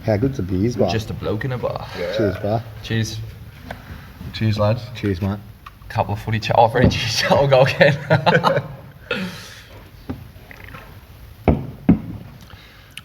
How good's the beers, bar? Just a bloke in a bar. Yeah. Cheers, bar. Cheers. Cheers, lads. Cheers, mate. Couple of footy chat. Oh, very cheers. I'll go again.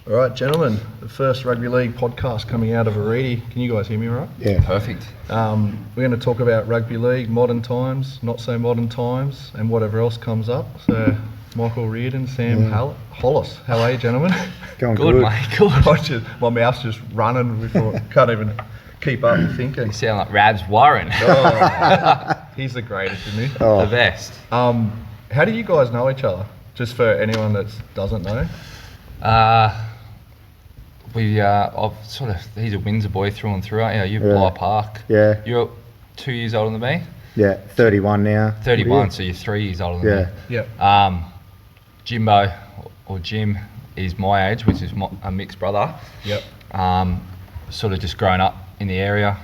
All right, gentlemen. The first Rugby League podcast coming out of Arete. Can you guys hear me all right? Yeah. Perfect. We're going to talk about Rugby League, modern times, not so modern times, and whatever else comes up. So, Michael, Reardon, Sam, Hollis. How are you, gentlemen? Going Good, mate. Good. My mouth's just running before can't even keep up thinking. You sound like Rabs Warren. He's the greatest, isn't he? Oh. The best. How do you guys know each other? Just for anyone that doesn't know. He's a Windsor boy through and through, aren't you? You're Yeah. Bly Park. Yeah. You're 2 years older than me. Yeah, 31 now. 31, so you're 3 years older than me. Yeah. Jimbo, or Jim, is my age, which is a mixed brother. Yep. Sort of just grown up in the area,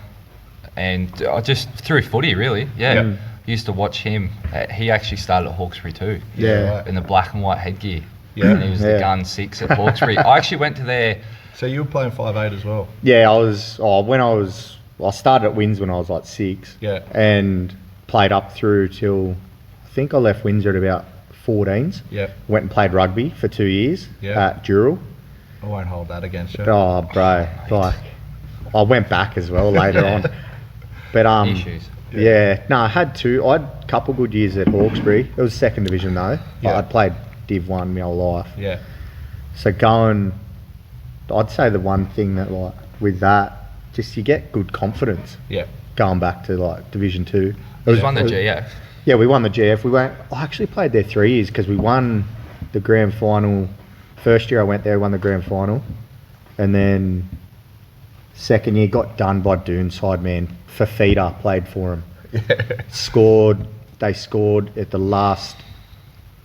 and I just through footy really. Yeah. Yep. Used to watch him. He actually started at Hawkesbury too. Yeah. Right. In the black and white headgear. Yeah. And he was the gun 6 at Hawkesbury. I actually went to their. So you were playing 5'8" as well? Yeah, I started at Windsor when I was like 6. Yeah. And played up through till, I think I left Windsor at about 14s. Yeah. Went and played rugby for 2 years at Dural. I won't hold that against you. Oh, bro. Like, I went back as well later on. But, Issues. I had two. I had a couple good years at Hawkesbury. It was second division though. Yeah. I'd played Div 1 my whole life. Yeah. So I'd say the one thing that like with that, just you get good confidence Yeah. going back to like Division 2. You won the GF. Yeah, we won the GF. I actually played there 3 years because we won the grand final. First year I went there, won the grand final. And then second year got done by Doonside, man. Fafita played for him. Yeah. They scored at the last.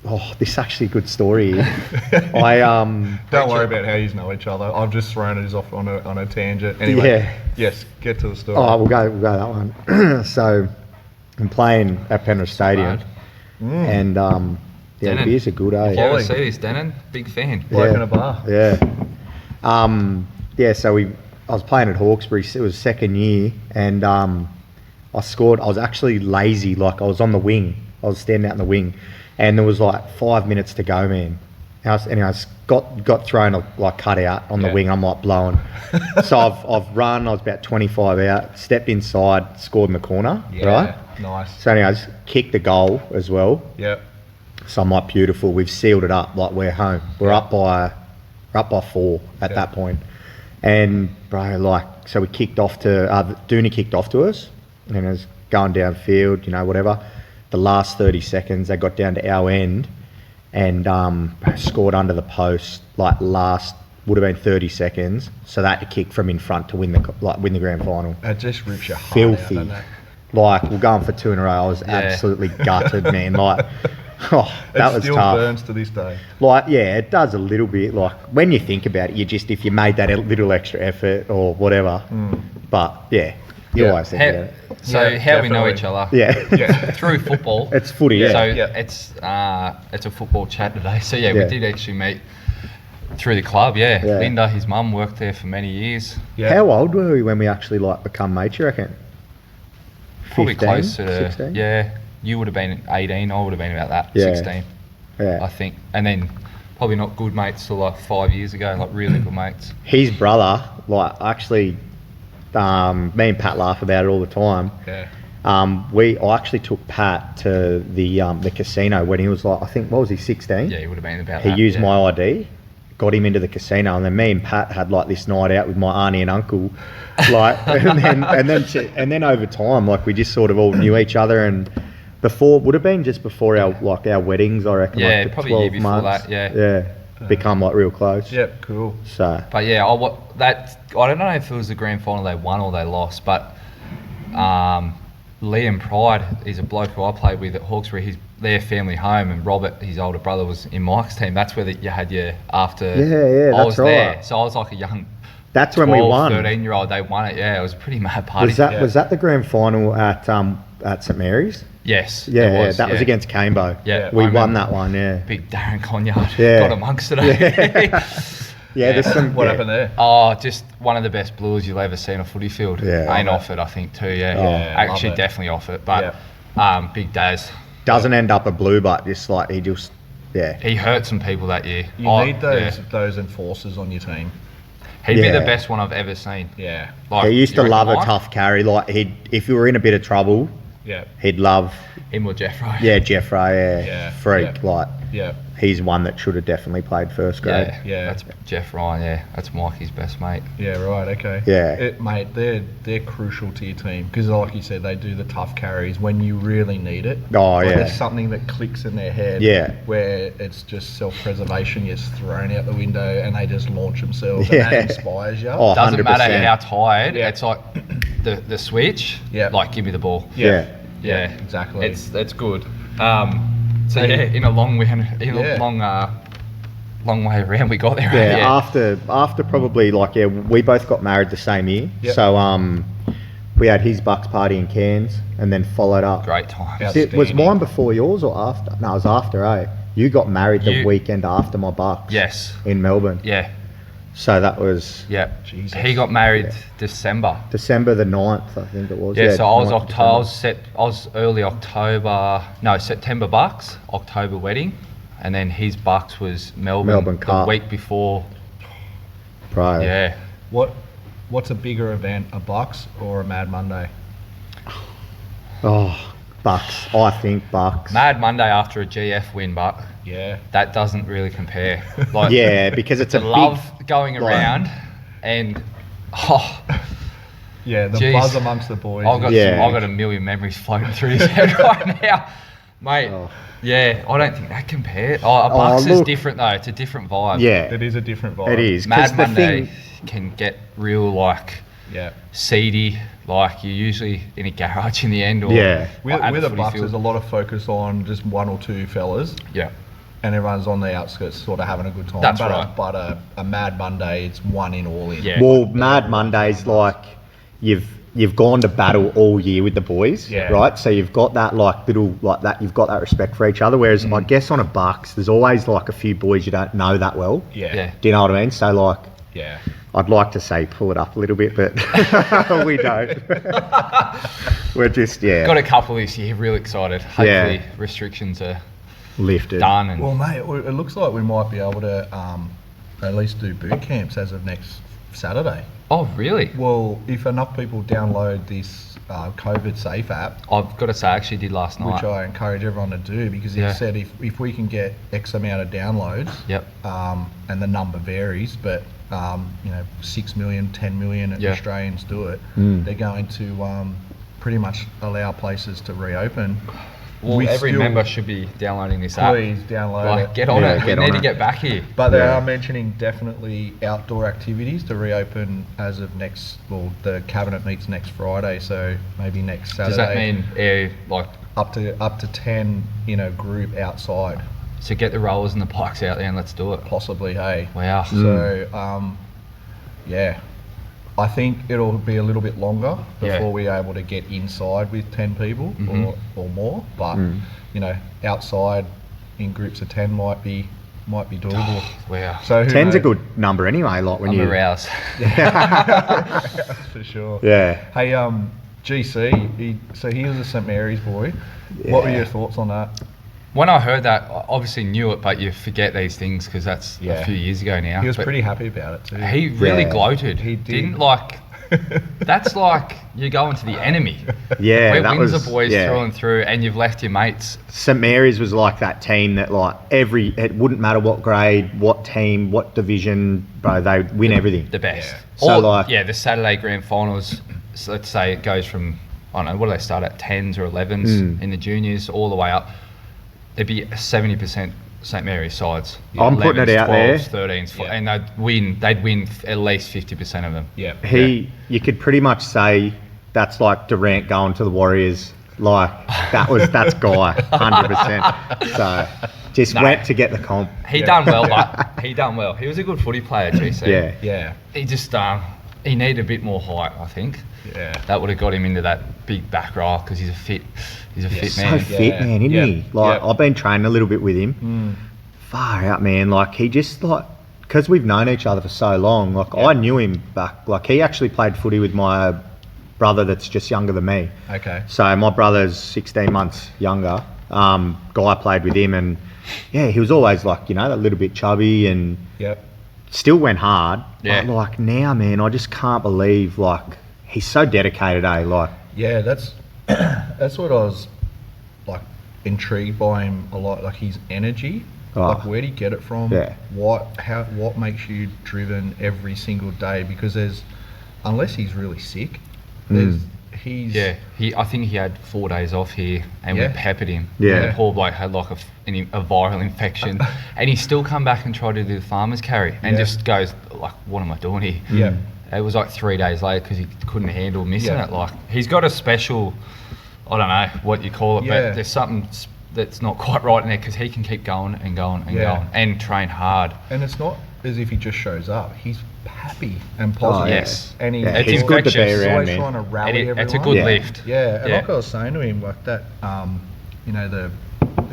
Oh, this is actually a good story. Don't worry about how you know each other. I've just thrown it off on a tangent. Anyway, Yeah. Yes, get to the story. Oh, we'll go that one. So, I'm playing at Penrith Stadium, and the beers are good, eh? You ever see this, Denon? Big fan. Bloke in a bar. Yeah. So I was playing at Hawkesbury. It was second year, and I scored. I was actually lazy. Like I was on the wing. I was standing out in the wing, and there was like 5 minutes to go, man. And I got thrown like cut out on the wing. I'm like blowing. So I've run. I was about 25 out. Stepped inside, scored in the corner. Yeah. Right. Nice. So anyways, kicked the goal as well. Yeah. So I'm like, beautiful. We've sealed it up. Like we're home. We're up by 4 at that point. And bro, so we kicked off to Dooney kicked off to us, and it was going downfield, whatever. The last 30 seconds, they got down to our end, and scored under the post. Like would have been 30 seconds, so they had to kick from in front to win the grand final. It just rips your heart Filthy. out, doesn't it? Like we're going for 2 in a row. I was absolutely gutted, man. Like. Oh, that was still tough. Burns to this day. Like, yeah, it does a little bit. Like, when you think about it, if you made that a little extra effort or whatever. But, yeah, you always think about it. So, how we know each other? Yeah. Through football. It's footy, yeah. So, it's a football chat today. So, we did actually meet through the club, yeah. Linda, his mum, worked there for many years. Yeah. How old were we when we actually, become mates, you reckon? Probably 15, close to, 16? yeah. You would have been 18, I would have been about that, 16, I think. And then probably not good mates till 5 years ago, really good mates. His brother, actually, me and Pat laugh about it all the time. Yeah. I actually took Pat to the casino when he was I think, what was he, 16? Yeah, he would have been about He that. used my ID, got him into the casino, and then me and Pat had this night out with my auntie and uncle, and then over time, we just sort of all knew each other, and would have been just before our weddings, I reckon. Yeah, the probably 12 a year before months. that. Yeah. Become real close. Yep, cool. So, but yeah, I don't know if it was the grand final they won or they lost, but Liam Pride is a bloke who I played with at Hawkesbury. He's their family home, and Robert, his older brother, was in Mike's team. That's where you had your after. Yeah, I was that's right. there, so I was like a young. That's 12, when we won. 13-year-old, they won it. Yeah, it was a pretty mad party. Was that the grand final at St Mary's? Yes. Yeah, that was against Cambo. Yeah, we won that one. Yeah. Big Darren Conyard got amongst it. Yeah, there's some. What happened there? Oh, just one of the best blues you'll ever see on a footy field. Yeah. Ain't off it, I think, too, yeah. Yeah, Actually, love it. definitely off it. But Big Daz, Doesn't end up a blue, but just like he just, yeah. he hurt some people that year. You need those enforcers on your team. He'd be Yeah. the best one I've ever seen. Yeah. Like, He used to you love a reckon tough carry. Like if you were in a bit of trouble, Yeah. he'd love, him or Jeffro. yeah, Jeffrey, Yeah. freak. Yeah. Like Yeah. he's one that should have definitely played first grade. Yeah. That's Jeff Ryan, yeah. That's Mikey's best mate. Yeah, right, okay. Yeah. Mate, they're crucial to your team because, like you said, they do the tough carries when you really need it. Oh, Like, yeah. There's something that clicks in their head Yeah. where it's just self-preservation gets thrown out the window and they just launch themselves Yeah. and that inspires you. Oh, Doesn't matter 100%. how tired, Yeah. it's like the switch, Yeah. like give me the ball. Yeah. Yeah, exactly. It's good. So yeah, in a long way, long way around, we got there. Yeah, right? after probably we both got married the same year. Yep. So we had his Bucks party in Cairns and then followed up. Great time. Yeah. Was mine before yours or after? No, it was after, eh? You got married the weekend after my Bucks. Yes. In Melbourne. Yeah. So that was Yeah. Jesus. He got married December. December the 9th, I think it was. Yeah, so I was 9th October. December. I was early October. No, September Bucks. October wedding, and then his Bucks was Melbourne the Cup. week before. Bro. Yeah. What's a bigger event, a Bucks or a Mad Monday? Oh, Bucks. I think Bucks. Mad Monday after a GF win, but Yeah. that doesn't really compare. Like, Yeah, because it's a I love big, going like- around, and Yeah, the Jeez. buzz amongst the boys. I've got Yeah. I've got a million memories floating through his head right now, mate. Oh. Yeah, I don't think that compares. A Bucks is look. different though. It's a different vibe. Yeah, It is a different vibe. it is. 'Cause Mad the Monday thing, can get real like Yeah. seedy. Like you're usually in a garage in the end, or Yeah. With, at with the the footy Bucks, field. there's a lot of focus on just one or two fellas, Yeah, and everyone's on the outskirts, sort of having a good time. That's but right. But a Mad Monday, it's one in, all in. Yeah. well, Mad Monday's like you've gone to battle all year with the boys, Yeah. right? So you've got that you've got that respect for each other. Whereas I guess on a Bucks, there's always like a few boys you don't know that well. Yeah. yeah. Do you know what I mean? So like, Yeah. I'd like to say pull it up a little bit, but we don't. We're just Got a couple this year. Real excited. Hopefully restrictions are lifted. done. And Well, mate, it looks like we might be able to at least do boot camps as of next Saturday. oh, really? Well, if enough people download this COVID Safe app, I've got to say, I actually did last night. which I encourage everyone to do, because he Yeah. said if we can get X amount of downloads, Yep. and the number varies, but 6 million, 10 million Yeah. Australians do it, Mm. they're going to pretty much allow places to reopen. Well, We every still- member should be downloading this app. Please download Like, it. get on Yeah, it. We get need on to it. get back here. But they Yeah. are mentioning definitely outdoor activities to reopen as of the cabinet meets next Friday, so maybe next Saturday. Does that mean like up to 10 in a group outside, so get the rollers and the pikes out there and let's do it? possibly? Hey, Wow. so yeah, I think it'll be a little bit longer Yeah. before we're able to get inside with 10 people Mhm. or more. But outside in groups of 10 might be doable. Wow. So who 10's a knows? good number anyway. Like when I'm you, aroused. For sure. yeah. Hey, GC. So he was a St Mary's boy. What were Yeah. your thoughts on that? When I heard that, I obviously knew it, but you forget these things because that's Yeah. a few years ago now. He was But pretty happy about it too. He really Yeah. gloated. He did. Didn't like. That's like you're going to the enemy. Yeah, We're that Windsor was boys yeah. through and through, and you've left your mates. St Mary's was like that team that like it wouldn't matter what grade, what team, what division, bro, they win everything. The best. Yeah. So, Or, like- the Saturday grand finals. So let's say it goes from, I don't know, what do they start at, 10s or 11s Mm. in the juniors all the way up. It'd be 70% St Mary's sides. I'm putting it 11s, out there. 12s, 13s, Yeah. and they'd win at least 50% of them. Yeah. You could pretty much say that's like Durant going to the Warriors. Like that's Guy, 100%. So just went to get the comp. He Yeah. done well, but he done well. He was a good footy player, GC. Yeah. Yeah. He just he needed a bit more height, I think. Yeah. That would have got him into that big back row because he's a fit Yes. So man. fit, Yeah. man, isn't Yeah. he? Like Yeah. I've been training a little bit with him. Mm. Far out, man. Like he just like because we've known each other for so long, like I knew him back, like he actually played footy with my brother that's just younger than me. Okay. So my brother's 16 months younger. Guy played with him, and yeah, he was always like, you know, a little bit chubby and still went hard. Yeah. But like now, man, I just can't believe like he's so dedicated, Like Yeah, that's what I was like intrigued by him a lot. Like his energy. Like where do you get it from? Yeah. What makes you driven every single day? Because unless he's really sick, I think he had 4 days off here, and we peppered him. Yeah. And the poor bloke had like a viral infection, and he still come back and tried to do the farmer's carry, and just goes like, "What am I doing here?" Yeah. It was like 3 days later because he couldn't handle missing it. Like he's got a special, I don't know what you call it, but there's something that's not quite right in there because he can keep going and going and going and train hard. And it's not as if he just shows up. He's happy and positive. Yes. And he's good to be infectious. around, always man. trying to rally everyone. It's a good lift. Yeah, and like I was saying to him, like that, you know, the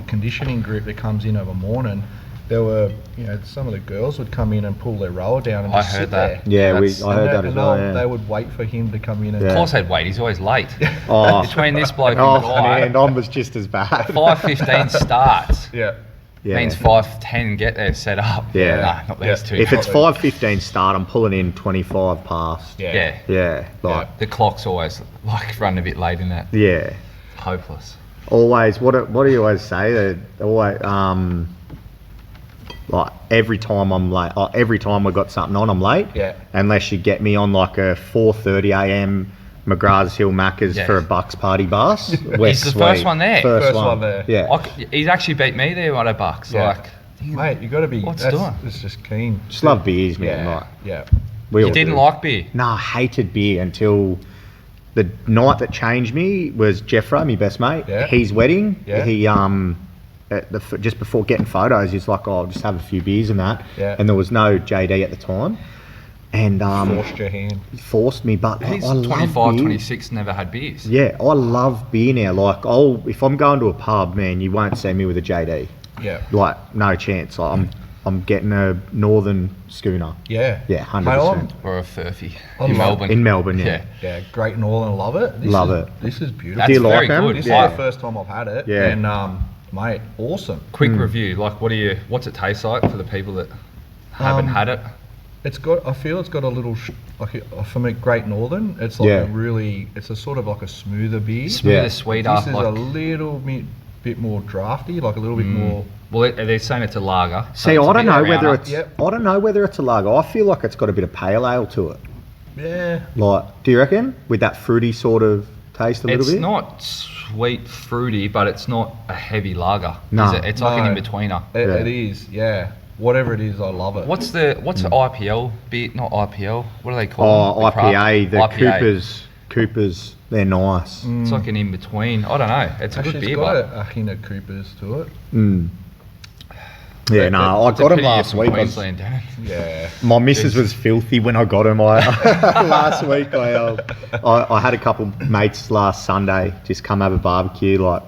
conditioning group that comes in over morning, there were, you know, some of the girls would come in and pull their rower down and just sit there. Yeah, I heard that as well. Yeah. They would wait for him to come in and... Of course they'd wait, he's always late. Between this bloke and Oh, Guy, man, I was just as bad. 5:15 starts. Yeah. Means 5:10 get there set up. Yeah. Nah, not these two. If it's 5:15 start, I'm pulling in 25 past. Yeah. Yeah, like The clock's always like running a bit late in that. yeah. Hopeless. Always. What do you always say? That always like every time I'm late. Every time we've got something on, I'm late. Yeah. Unless you get me on like a 4:30 a.m. McGrath's Hill Macca's for a Bucks party bus. He's the first one there. First one there. Yeah. He's actually beat me there at a Bucks. Yeah. Like, mate, you got to be. What's that's, doing? It's just keen. Just love beers, man. Like, Yeah. we you all didn't do. like beer? Nah, I hated beer until the night that changed me was Jeffro, my best mate. Yeah. His wedding. Yeah. He just before getting photos, he's like, "Oh, I'll just have a few beers and that." Yeah. And there was no JD at the time, and Forced your hand. he forced me. But He's I love 25, beer. 26, never had beers. Yeah, I love beer now. Like, if I'm going to a pub, man, you won't see me with a JD. Yeah. Like, no chance. Like, I'm getting a Northern schooner. Yeah. Yeah, 100%. Mate, Or a Furphy I in love- Melbourne. In Melbourne, yeah. Yeah, Great Northern, love it. Love it. This is beautiful. That's Do you like very them? good. This Yeah. is the first time I've had it. Yeah. And mate, awesome. Quick review. Like, what's it taste like for the people that haven't had it? I feel it's got a little, for me, Great Northern. It's like it's a sort of like a smoother beer. Smoother, sweeter. This is a little bit more drafty, like a little bit more. Well, they're saying it's a lager. so See, it's a I don't bit know rounder. whether it's Yep. I don't know whether it's a lager. I feel like it's got a bit of pale ale to it. Yeah. Like, do you reckon with that fruity sort of taste a little It's bit? not sweet, fruity, but it's not a heavy lager. No. Is it? It's like an No. in-betweener. It is, yeah. Whatever it is, I love it. What's the IPL beer? Not IPL. What do they call Oh, them? IPA, the IPA. Coopers, they're nice. It's like an in-between. I don't know. It's a Actually, good it's beer, got but a hint of Coopers to it. Yeah, no, I it's a got them pity you're last from week. Queensland, Darren. Yeah. My missus was filthy when I got them. Last week, I had a couple mates last Sunday just come have a barbecue, like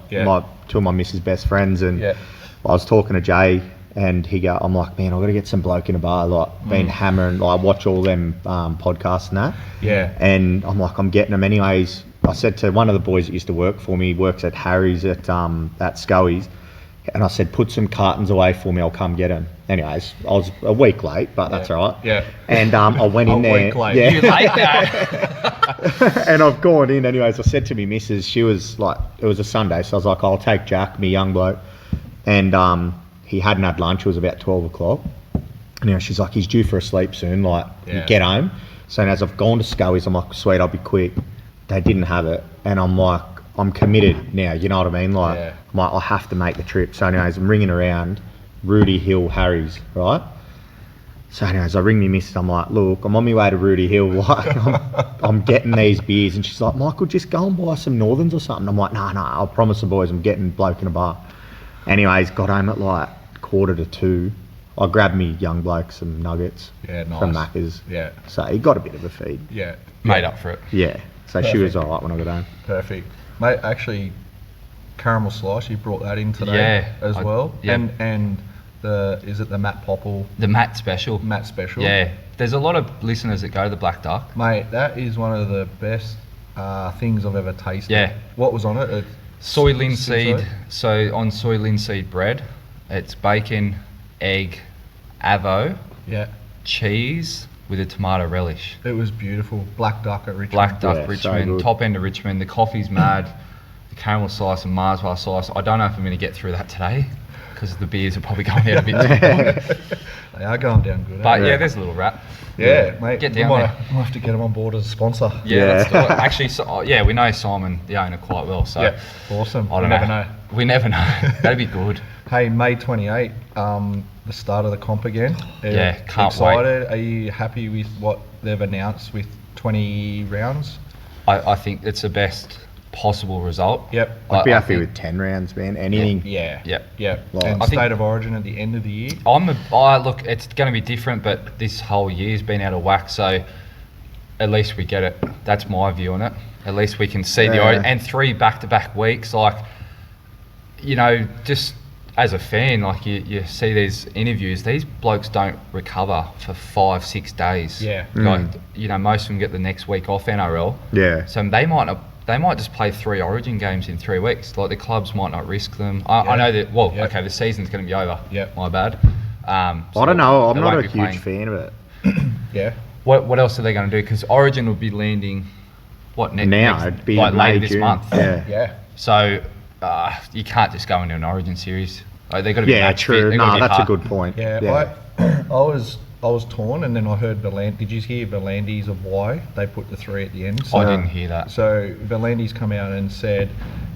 two of my missus' best friends, and I was talking to Jay, and I'm like, man, I've got to get some bloke in a bar, like been hammering, like watch all them podcasts and that. Yeah. And I'm like, I'm getting them anyways. I said to one of the boys that used to work for me, he works at Harry's at Scully's. And I said, put some cartons away for me, I'll come get them. Anyways, I was a week late, but that's all right. Yeah. And I went in there. Week late. Yeah. You late now? And I've gone in anyways. I said to me missus, she was like, it was a Sunday, so I was like, I'll take Jack, me young bloke. And he hadn't had lunch, it was about 12 o'clock. And she's like, he's due for a sleep soon, like, you get home. So as I've gone to Scully's, I'm like, sweet, I'll be quick. They didn't have it. And I'm like, I'm committed now, you know what I mean? Like, I'm like, I have to make the trip. So anyways, I'm ringing around Rudy Hill, Harry's, right? So anyways, I ring me missus, I'm like, look, I'm on my way to Rudy Hill, like, I'm getting these beers. And she's like, Michael, just go and buy some Northerns or something. I'm like, no, I'll promise the boys I'm getting bloke in a bar. Anyways, got home at like 1:45. I grabbed me young bloke some nuggets from Macca's. Yeah. So he got a bit of a feed. Yeah. Made up for it. Yeah. So she was all right when I got home. Perfect. Mate, actually, caramel slice, you brought that in today as well. Yeah. And is it the Matt Popple? The Matt special. Matt special. Yeah. There's a lot of listeners that go to the Black Duck. Mate, that is one of the best things I've ever tasted. Yeah. What was on it? Soy linseed. So on soy linseed bread, it's bacon, egg, avo, Yeah. cheese with a tomato relish. It was beautiful. Black Duck at Richmond. Black Duck, Yeah, so Richmond, good. top end of Richmond. The coffee's mad. The caramel slice and Marswell slice. I don't know if I'm going to get through that today because the beers are probably going out a bit too long. They are going down good. But eh? yeah, there's a little wrap. Yeah, mate. Get we down might, there. We'll have to get them on board as a sponsor. Yeah, let's do it. Actually, yeah, we know Simon, the owner, quite well. So Yeah, awesome. I don't Never know. We never know. That'd be good. Hey, May 28, the start of the comp again. Yeah, can't excited. Are you happy with what they've announced with 20 rounds? I think it's the best possible result. Yep. I'd be I happy think- with 10 rounds, man. Anything. Yeah. Yep. Yeah. Like- And I think- State of Origin at the end of the year. Look, it's going to be different, but this whole year's been out of whack, so at least we get it. That's my view on it. At least we can see the Yeah. origin. And 3 back-to-back weeks, like, you know, just as a fan, like you see these interviews, these blokes don't recover for 5-6 days. Yeah. Like, you know, most of them get the next week off NRL. Yeah. So they might just play 3 Origin games in 3 weeks. Like the clubs might not risk them. I know that. Well, Yep. okay, the season's going to be over. Yep. My bad. So I don't know. I'm they not won't a be huge playing. fan of it. Yeah. What else are they going to do? Because Origin will be landing. What Now, next? it'd be like May, later this June. month. Yeah. Yeah. So you can't just go into an Origin series. Like, they've got to be Yeah, match fit. true. They've gotta No, be that's a hard. good point. Yeah. I was torn, and then I heard Did you hear Valandis of why they put the 3 at the end? I didn't hear that. So Valandis come out and said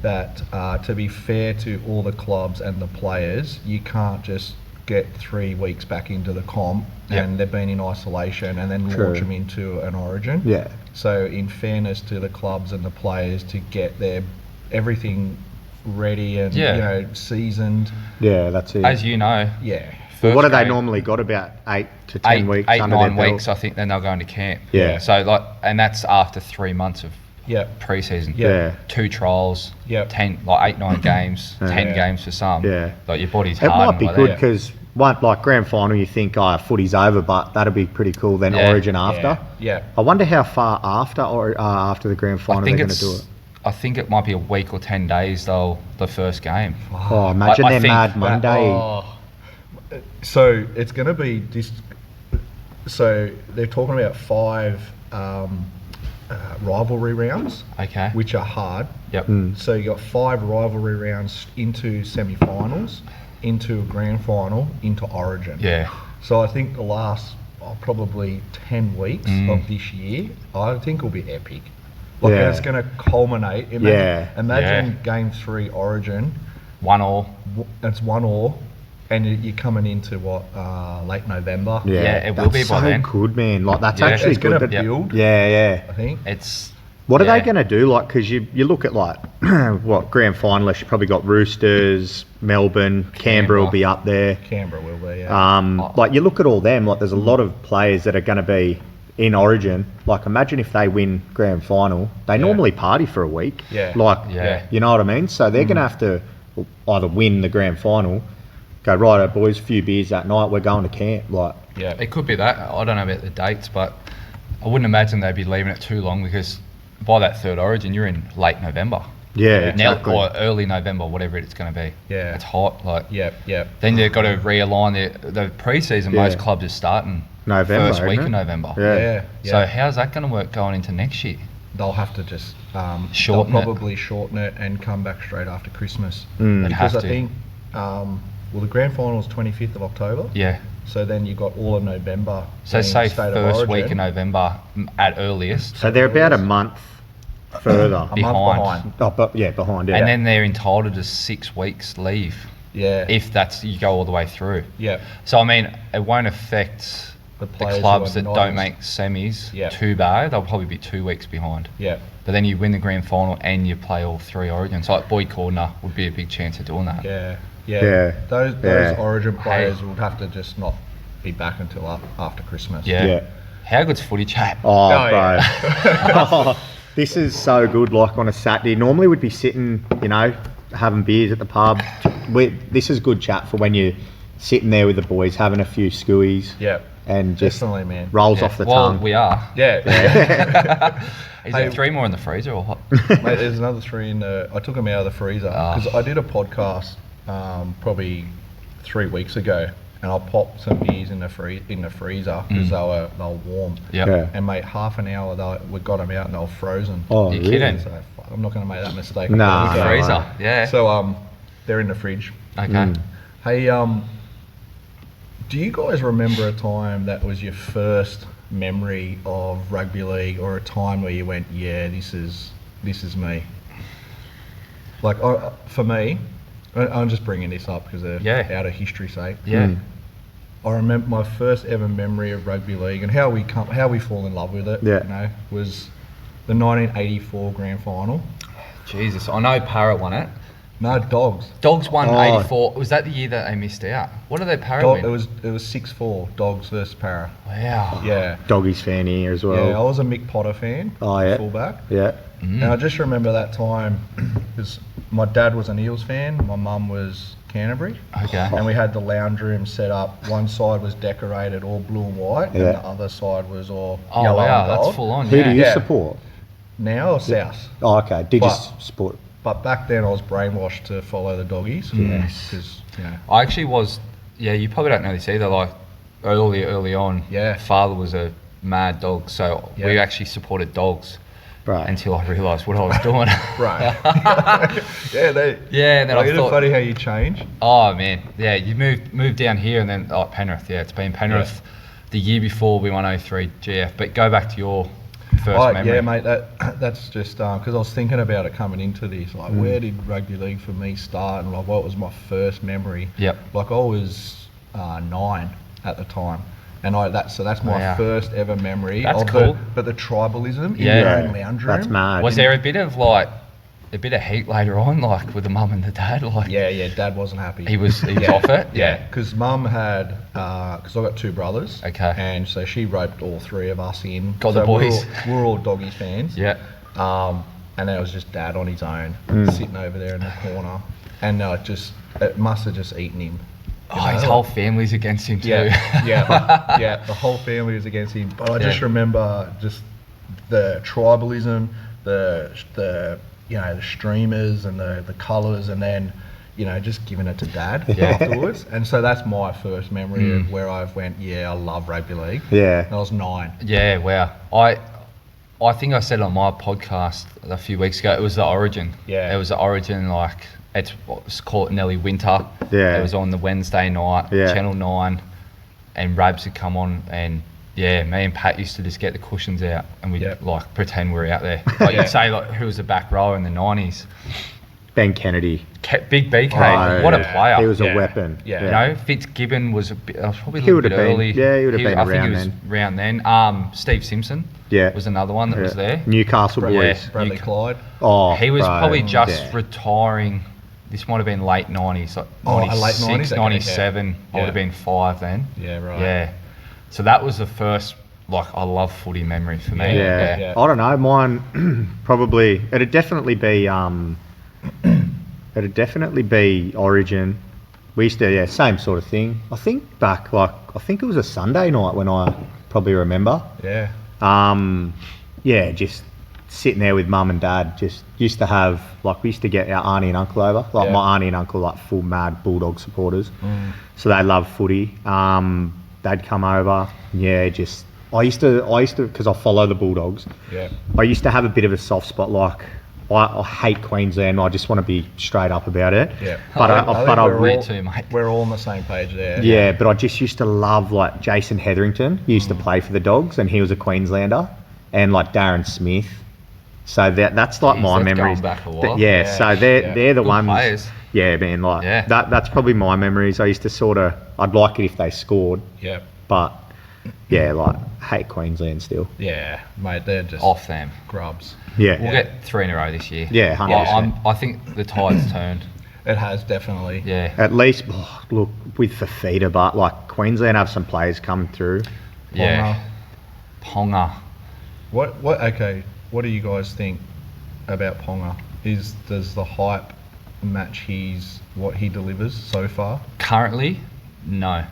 that to be fair to all the clubs and the players, you can't just get 3 weeks back into the comp Yep. and they've been in isolation and then True. launch them into an Origin. Yeah. So in fairness to the clubs and the players to get their everything ready and Yeah. seasoned. Yeah, that's it. As you know, Yeah. Well, what have they first game- normally got? About 8 to 10 weeks eight, under 9 their weeks, belt? I think. Then they'll go into camp. Yeah. So and that's after 3 months of Yeah. pre-season. Yeah. 2 trials. Yep. 10, like 8, 9 games. 10 Yeah. games for some. Yeah. Like your body's It hard. might be good because like grand final, you think, footy's over, but that'd be pretty cool. Then Yeah. Origin after. Yeah. I wonder how far after or after the grand final they're going to do it. I think it might be a week or 10 days though. The first game. Oh, imagine I their think Mad that- Monday. So it's going to be this. So they're talking about 5 rivalry rounds, Okay. which are hard. Yep. So you got 5 rivalry rounds into semi-finals, into a grand final, into Origin. Yeah. So I think the last probably 10 weeks of this year, I think will be epic. Like Yeah. it's going to culminate. Yeah. Imagine Game 3 Origin. 1-1. It's 1-1, and you're coming into late November. Yeah, it will that's be by so then. good, man. Like that's Yeah. actually It's going good. to that- build. Yeah. I think. It's. What are yeah. they going to do? Like, because you look at like what grand finalists, you probably got Roosters, Melbourne, Canberra will be up there. Canberra will be. Yeah. Like you look at all them, like there's a lot of players that are going to be in Origin. Like imagine if they win grand final, they normally party for a week. Yeah. Like, Yeah. you know what I mean? So they're going to have to either win the grand final, go right, boys, a few beers that night, we're going to camp. Like, Yeah. It could be that. I don't know about the dates, but I wouldn't imagine they'd be leaving it too long because by that 3rd Origin, you're in late November. yeah, Now, exactly. or early November, whatever it's going to be. Yeah. It's hot. Like. Yep. Then they've got to realign the pre-season. Yeah. Most clubs are starting November, first week isn't of it? November. Yeah. So how's that going to work going into next year? They'll have to just Shorten they'll it. probably shorten it and come back straight after Christmas. They'd Because have I to. think the grand final is 25th of October. Yeah. So then you got all of November. So being say State of first week Origin. in November at earliest, So they're about a month further. A month behind. behind. Oh, but yeah, behind it. and then they're entitled to 6 weeks leave Yeah. if that's you go all the way through. Yeah. So I mean, it won't affect The the players who clubs are that not don't as- make semis Yeah. too bad. They'll probably be 2 weeks behind. Yeah. But then you win the grand final and you play all 3 Origins. Like Boyd Cordner would be a big chance of doing that. Yeah. Yeah. Those Yeah. Origin players would have to just not be back until after Christmas. Yeah. Yeah. How good's footy chat? Oh, Oh, bro. yeah. This is so good, like on a Saturday. Normally we'd be sitting, having beers at the pub. This is good chat for when you sitting there with the boys, having a few skewies. Yeah. And just Definitely, man. rolls off the well, tongue. we are. Yeah. Is there 3 more in the freezer or what? Mate, there's another 3 in the. I took them out of the freezer because I did a podcast probably 3 weeks ago, and I popped some beers in the freezer because they were warm. Yep. Yeah. And mate, half an hour we got them out and they were frozen. Oh, You're really? kidding. So fuck, I'm not going to make that mistake. Nah. again. Freezer. Yeah. So they're in the fridge. Okay. Hey, do you guys remember a time that was your first memory of rugby league, or a time where you went, yeah, this is me? Like for me, I'm just bringing this up because they're out of history's sake. Yeah. I remember my first ever memory of rugby league and how we fall in love with it. Yeah. You know, was the 1984 grand final. Jesus, I know Parrot won it. No, Dogs. Dogs won Oh. 84. Was that the year that they missed out? What did they Parrot It win? was 6-4 Dogs versus Para. Wow. Yeah. Doggy's fan here as well. Yeah, I was a Mick Potter fan. Oh, yeah. Fullback. Yeah. And I just remember that time because my dad was an Eels fan, my mum was Canterbury. Okay. And we had the lounge room set up. One side was decorated all blue and white, and Yeah. the other side was all Oh yellow wow, and gold. that's full on. Who yeah. do you Yeah. support? Now or South? Oh, okay. Did But- you support? But back then I was brainwashed to follow the Doggies. Yes. Because, you know, I actually was. Yeah, you probably don't know this either. Like early on, Yeah. father was a mad dog, so we Yeah. actually supported Dogs Right. until I realised what I was doing. right. yeah, Yeah, and then like, I isn't it thought, funny how you change? oh man, yeah, you moved down here and then Penrith. Yeah, it's been Penrith. The year before we won 03 GF, but go back to your first memory. Yeah, mate, that's just because I was thinking about it coming into this. Like, where did rugby league for me start, and like, what was my first memory? Yep. Like, I was 9 at the time, and that's my Wow. first ever memory. That's of cool. But the tribalism in Yeah. your own lounge room. That's mad. Was there a bit of heat later on, like with the mum and the dad? Like Yeah, Dad wasn't happy. he was off it. Yeah, because Mum had, because I got 2 brothers. Okay. And so she roped all 3 of us in. Got so the boys. We're all Doggies fans. Yeah. And then it was just Dad on his own, sitting over there in the corner, and it must have just eaten him. Oh, his whole family's against him too. Yeah, the whole family was against him. But I just remember just the tribalism, the streamers and the colours, and then just giving it to Dad afterwards. And so that's my first memory of where I've went, I love rugby league. Yeah. And I was 9. Yeah, wow. I think I said on my podcast a few weeks ago, it was the Origin. Yeah. It was the Origin, like, let's call it Nelly Winter. Yeah. It was on the Wednesday night, Yeah. Channel 9, and Rabs had come on, and yeah, me and Pat used to just get the cushions out and we'd like pretend we were out there. Like you'd say, like, who was the back rower in the 90s? Ben Kennedy. Big BK, Oh, what a yeah. player. He was Yeah. a weapon. Yeah. You know, Fitzgibbon was probably a He little would bit have been- early. yeah, he would have been I think around he was then. around then. Steve Simpson was another one that was there. Newcastle boys. Bradley Clyde. Oh, He was bro, probably just yeah. retiring. This might have been late 90s, like late 96, 90s, okay, 97. yeah. I would have been 5 then. Yeah, right. Yeah. So that was the first, like, I love footy memory for me. Yeah. Yeah. I don't know. Mine probably it'd definitely be Origin. We used to same sort of thing. I think it was a Sunday night when I probably remember. Yeah. Just sitting there with Mum and Dad. Just used to have we used to get our auntie and uncle over. Like Yeah. my auntie and uncle, like full mad Bulldog supporters. So they love footy. They'd come over. Yeah, just I used to because I follow the Bulldogs. Yeah. I used to have a bit of a soft spot. Like I hate Queensland. I just want to be straight up about it. Yeah. But I think Me too, mate. we're all on the same page there. yeah, but I just used to love Jason Hetherington. He used to play for the Dogs, and he was a Queenslander, and Darren Smith. So that's like Jeez, my that's going memories. back a while. Yeah, Yeah, so they're the Good ones. players. Yeah, man. Yeah. That's probably my memories. I used to I'd like it if they scored, Yeah. but hate Queensland still. Yeah, mate, they're just Off them. grubs. Yeah. We'll get 3 in a row this year. Yeah, 100%. I think the tide's turned. It has definitely. Yeah. At least, look, with Fafita, but Queensland have some players come through. Yeah. Ponga. Okay, what do you guys think about Ponga? Does the hype match what he delivers so far? Currently, No.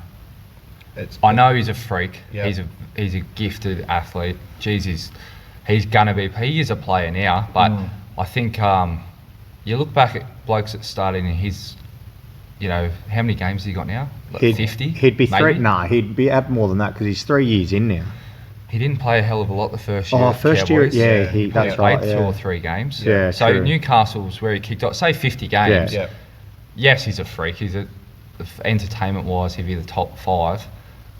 I know he's a freak. Yeah. He's a gifted athlete. He's gonna be. He is a player now, but I think you look back at blokes that started in his. How many games has he got now? Like 50? He'd be maybe? he'd be at more than that because he's 3 years in now. He didn't play a hell of a lot the first year. Oh, at first Cowboys. year, yeah, that's right. Played 2 or 3 games. Yeah, so true. Newcastle's where he kicked off. Say 50 games. Yeah. Yes, he's a freak. He's entertainment-wise, he'd be the top 5.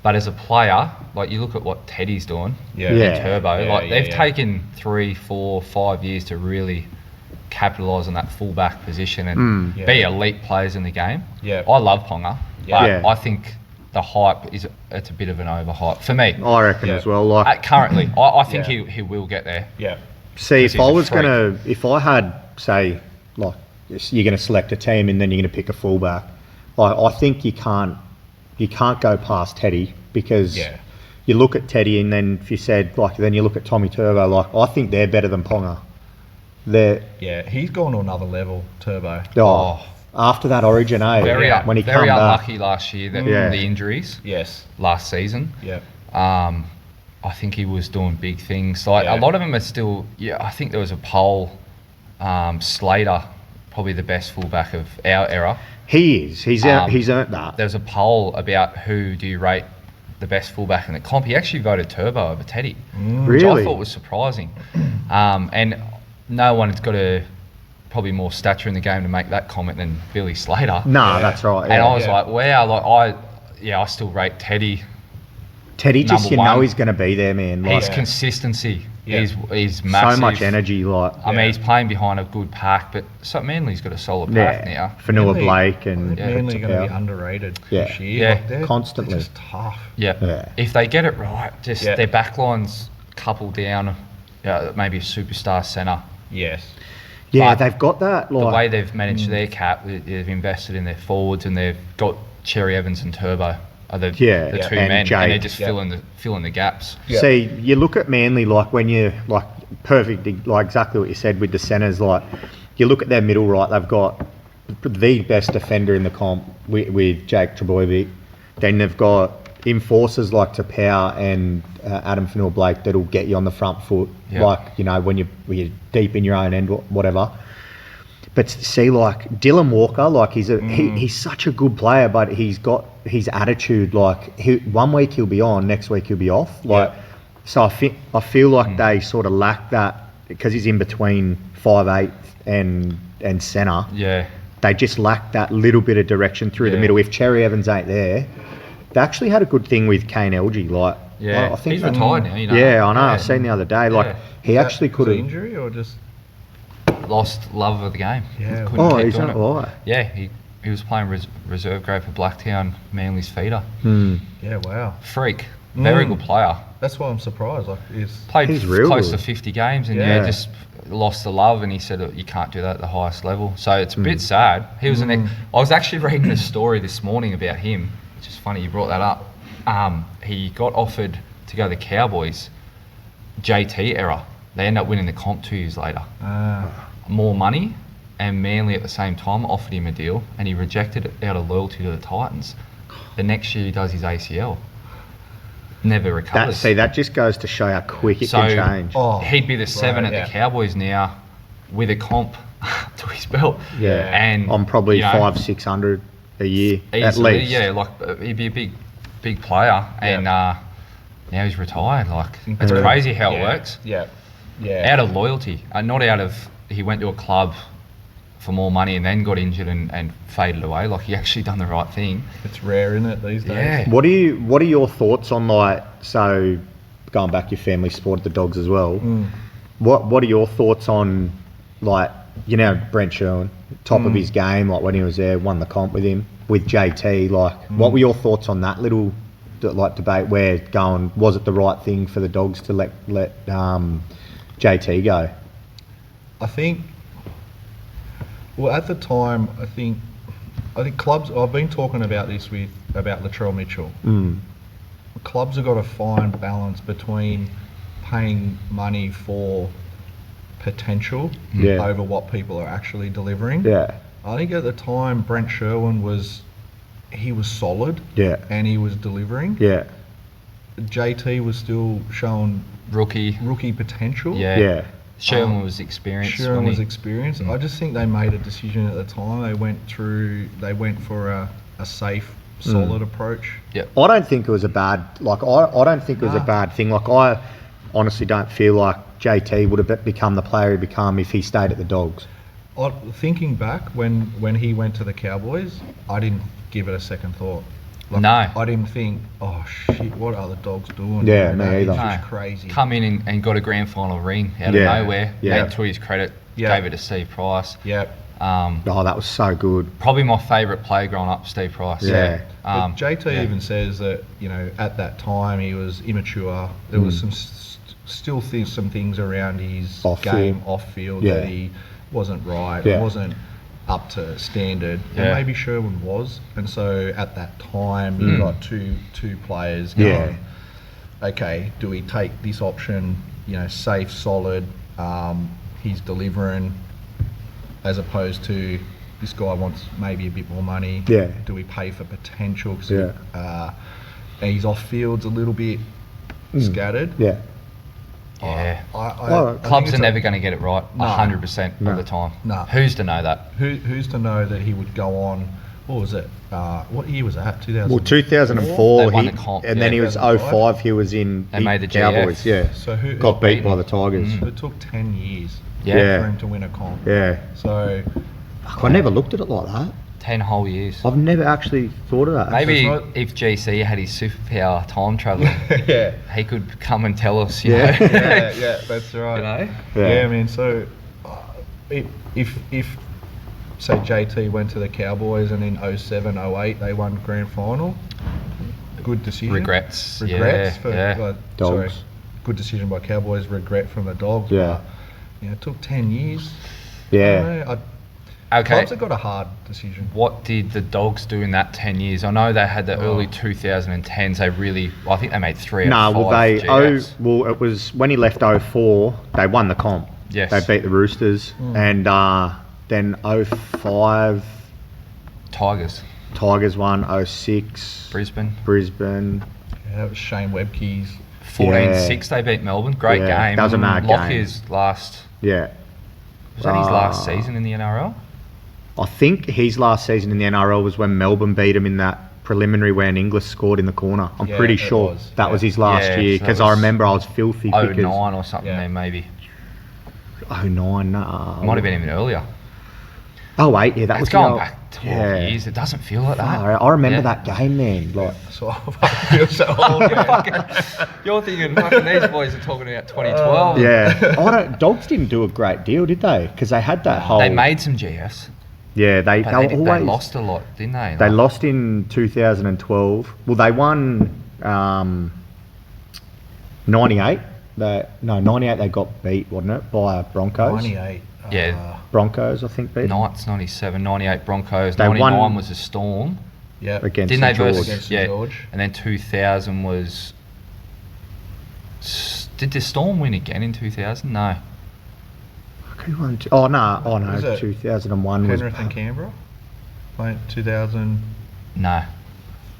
But as a player, like you look at what Teddy's doing in Turbo. They've taken 3, 4, 5 years to really capitalise on that fullback position and be elite players in the game. Yeah. I love Ponga, but Yeah. I think the hype it's a bit of an overhype for me. I reckon as well. Like Currently, I think he will get there. Yeah. See, Because if I he's a was freak. if I had, say, like, you're going to select a team and then you're going to pick a fullback, like, I think you can't go past Teddy because you look at Teddy and then if you said, like, then you look at Tommy Turbo, like, I think they're better than Ponga. He's gone to another level, Turbo. After that Origin, when he very came unlucky back. last year that the injuries. Yes. Last season. Yeah. I think he was doing big things. Like a lot of them are still. Yeah, I think there was a poll. Slater, probably the best fullback of our era. He is. He's earned that. There was a poll about who do you rate the best fullback in the comp. He actually voted Turbo over Teddy, which I Really? thought was surprising. And no one's got probably more stature in the game to make that comment than Billy Slater. No, that's right. And I was like, wow, like I still rate Teddy. Teddy just, number one. he's going to be there, man. Like, His consistency Yeah. is massive. so much energy, like. I mean, he's playing behind a good pack, but Manly's got a solid pack now. Fanua Blake and Manly are going to be Tapau. underrated Yeah. this year. Yeah. Like, they're Constantly. just tough. Yeah. If they get it right, just their backline's coupled down, maybe a superstar centre. Yes. Yeah, But they've got that. Like, The way they've managed their cap, they've invested in their forwards and they've got Cherry Evans and Turbo are the two and men, Jake. and they're just filling the gaps. Yeah. See, you look at Manly, like, when you, like, perfect, like, exactly what you said with the centres, like, you look at their middle right, they've got the best defender in the comp with Jake Trebojevic. Then they've got enforcers like Tapau and Adam Fanua Blake that'll get you on the front foot, like, when you're deep in your own end, whatever. But see, like, Dylan Walker, like, he's such a good player, but he's got his attitude. Like, 1 week he'll be on, next week he'll be off. Like, so I feel like they sort of lack that because he's in between 5'8" and centre. Yeah. They just lack that little bit of direction through the middle. If Cherry Evans ain't there, they actually had a good thing with Kane Elgee. Like, Yeah, I think he's retired now. Yeah, I know. I seen the other day. Like, he actually could have. Injury or just. Lost love of the game. Yeah. Couldn't keep He's doing not it. right. Yeah, he was playing reserve grade for Blacktown, Manly's feeder. Yeah, wow. Freak. Very good player. That's why I'm surprised. Like, Played He's real close good. to 50 games and Yeah. just lost the love, and he said you can't do that at the highest level. So it's a bit sad. He was I was actually reading a story this morning about him, which is funny you brought that up. He got offered to go to the Cowboys, JT era. They end up winning the comp 2 years later. More money, and Manly at the same time offered him a deal, and he rejected it out of loyalty to the Titans. The next year he does his ACL. Never recovers. That just goes to show how quick it can change. He'd be the 7 at yeah. the Cowboys now with a comp to his belt. Yeah. And I'm probably 500-600 a year at easily, least. Yeah, like he'd be a big player, and now he's retired. Like, it's crazy how it works. Yeah. Out of loyalty, not out of he went to a club for more money and then got injured and faded away. Like, he actually done the right thing. It's rare, isn't it, these days? Yeah. What are your thoughts on, like, so going back, your family supported the Dogs as well. What are your thoughts on, like, Brent Sherwin, top of his game, like when he was there, won the comp with him, with JT, like, what were your thoughts on that little, like, debate where was it the right thing for the Dogs to let JT go? I think, well, at the time, I think clubs, I've been talking about this about Latrell Mitchell. Clubs have got to find balance between paying money for potential over what people are actually delivering. Yeah. I think at the time Brent Sherwin was he was solid. Yeah. And he was delivering. Yeah. JT was still showing Rookie. potential. Yeah. Sherman was experienced. Sherman was wasn't he? experienced. I just think they made a decision at the time. They went for a safe, solid approach. Yep. I don't think it was a bad, like, I don't think it was a bad thing. Like, I honestly don't feel like JT would have become the player he become if he stayed at the Dogs. Thinking back, when he went to the Cowboys, I didn't give it a second thought. Like, No. I didn't think, oh shit, what are the Dogs doing? Yeah, You me know, either. It's No. just crazy. Come in and got a grand final ring out Yeah. of nowhere. Yeah. And to his credit, Yeah. gave it to Steve Price. Yep. Oh, that was so good. Probably my favourite player growing up, Steve Price. Yeah. But JT yeah. even says that, you know, at that time he was immature. There was some things around his game off field Yeah. that he wasn't right. Yeah. Wasn't up to standard. Yeah. And maybe Sherwin was. And so at that time you got two players going, Yeah. okay, do we take this option, you know, safe, solid, he's delivering, as opposed to this guy wants maybe a bit more money. Yeah. Do we pay for potential? 'Cause Yeah. and he's off fields a little bit scattered. Yeah. Yeah. I think Clubs it's are never going to get it right No. 100% of the time. No. Who's to know that? Who's to know that he would go on? What was it? What year was that? 2000. Well, 2004, They won he, the comp, and yeah. then he was 05, he was in They made the Cowboys, GF. yeah. So who Got beat by the Tigers. So it took 10 years Yeah. for him to win a comp. Yeah. So Fuck, I never looked at it like that. 10 whole years. I've never actually thought of that. Maybe That's right. if GC had his superpower time traveling, yeah. he could come and tell us, you Yeah. know. Yeah, that's right. You know? Yeah, I mean, so if say JT went to the Cowboys and in 07, 08 they won grand final, good decision. Regrets. Regrets Yeah, for yeah. sorry, Dogs. good decision by Cowboys. Regret from the Dogs. Yeah. But, you know, it took 10 years. Yeah. I don't know, Okay. Clubs have got a hard decision. What did the Dogs do in that 10 years? I know they had the early 2010s. They really, I think they made 3 No, out of 5 well, GFs. it was when he left 04, they won the comp. Yes. They beat the Roosters. And then 05, Tigers, Tigers won. 06, Brisbane. Brisbane. Yeah, that was Shane Webke's. 14-6 they beat Melbourne. Great Yeah, game. that was a mad game. Lockyer's last, Yeah. was that his last season in the NRL? I think his last season in the NRL was when Melbourne beat him in that preliminary when Inglis scored in the corner. I'm Yeah, pretty it sure was, that yeah. was his last Yeah, year so that because I was remember I was filthy. 09 because or something Yeah. there maybe. 09, nah. Might have been even earlier. 08, yeah, that It's was going the- back 12 years. It doesn't feel like that. Far out. I remember Yeah. that game, man. Like, So I feel so old. You're thinking fucking these boys are talking about 2012. yeah. Dogs didn't do a great deal, did they? Because they had that whole. They made some GS, Yeah, they but were they always. lost a lot, didn't they? They Like, lost in 2012. Well, they won 98. 98 they got beat, wasn't it, by Broncos? 98. Yeah. Broncos, I think, beat Knights 97, 98 Broncos, They 99 won- was a Storm. Yeah. against Didn't they St George. versus Against yeah, St George. and then 2000 was. Did the Storm win again in 2000? No. Who won oh no, Was it 2001 was. Penrith and Canberra. Like 2000. No.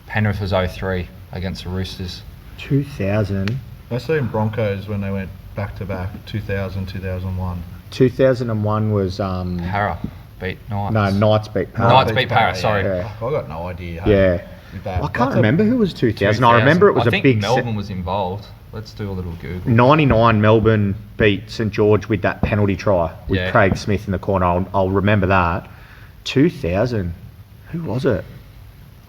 Penrith was 03 against the Roosters. 2000. I seen Broncos when they went back to back. 2000, 2001. 2001 was Para beat Knights. no, Knights beat Parra. Knights beat Para, sorry. Yeah. I got no idea. Yeah. With that. I can't That's a- remember who was 2000. I remember it was I a think big Melbourne was involved. Let's do a little Google. 99 Melbourne beat St George with that penalty try with Yeah. Craig Smith in the corner. I'll remember that. 2000. Who was it?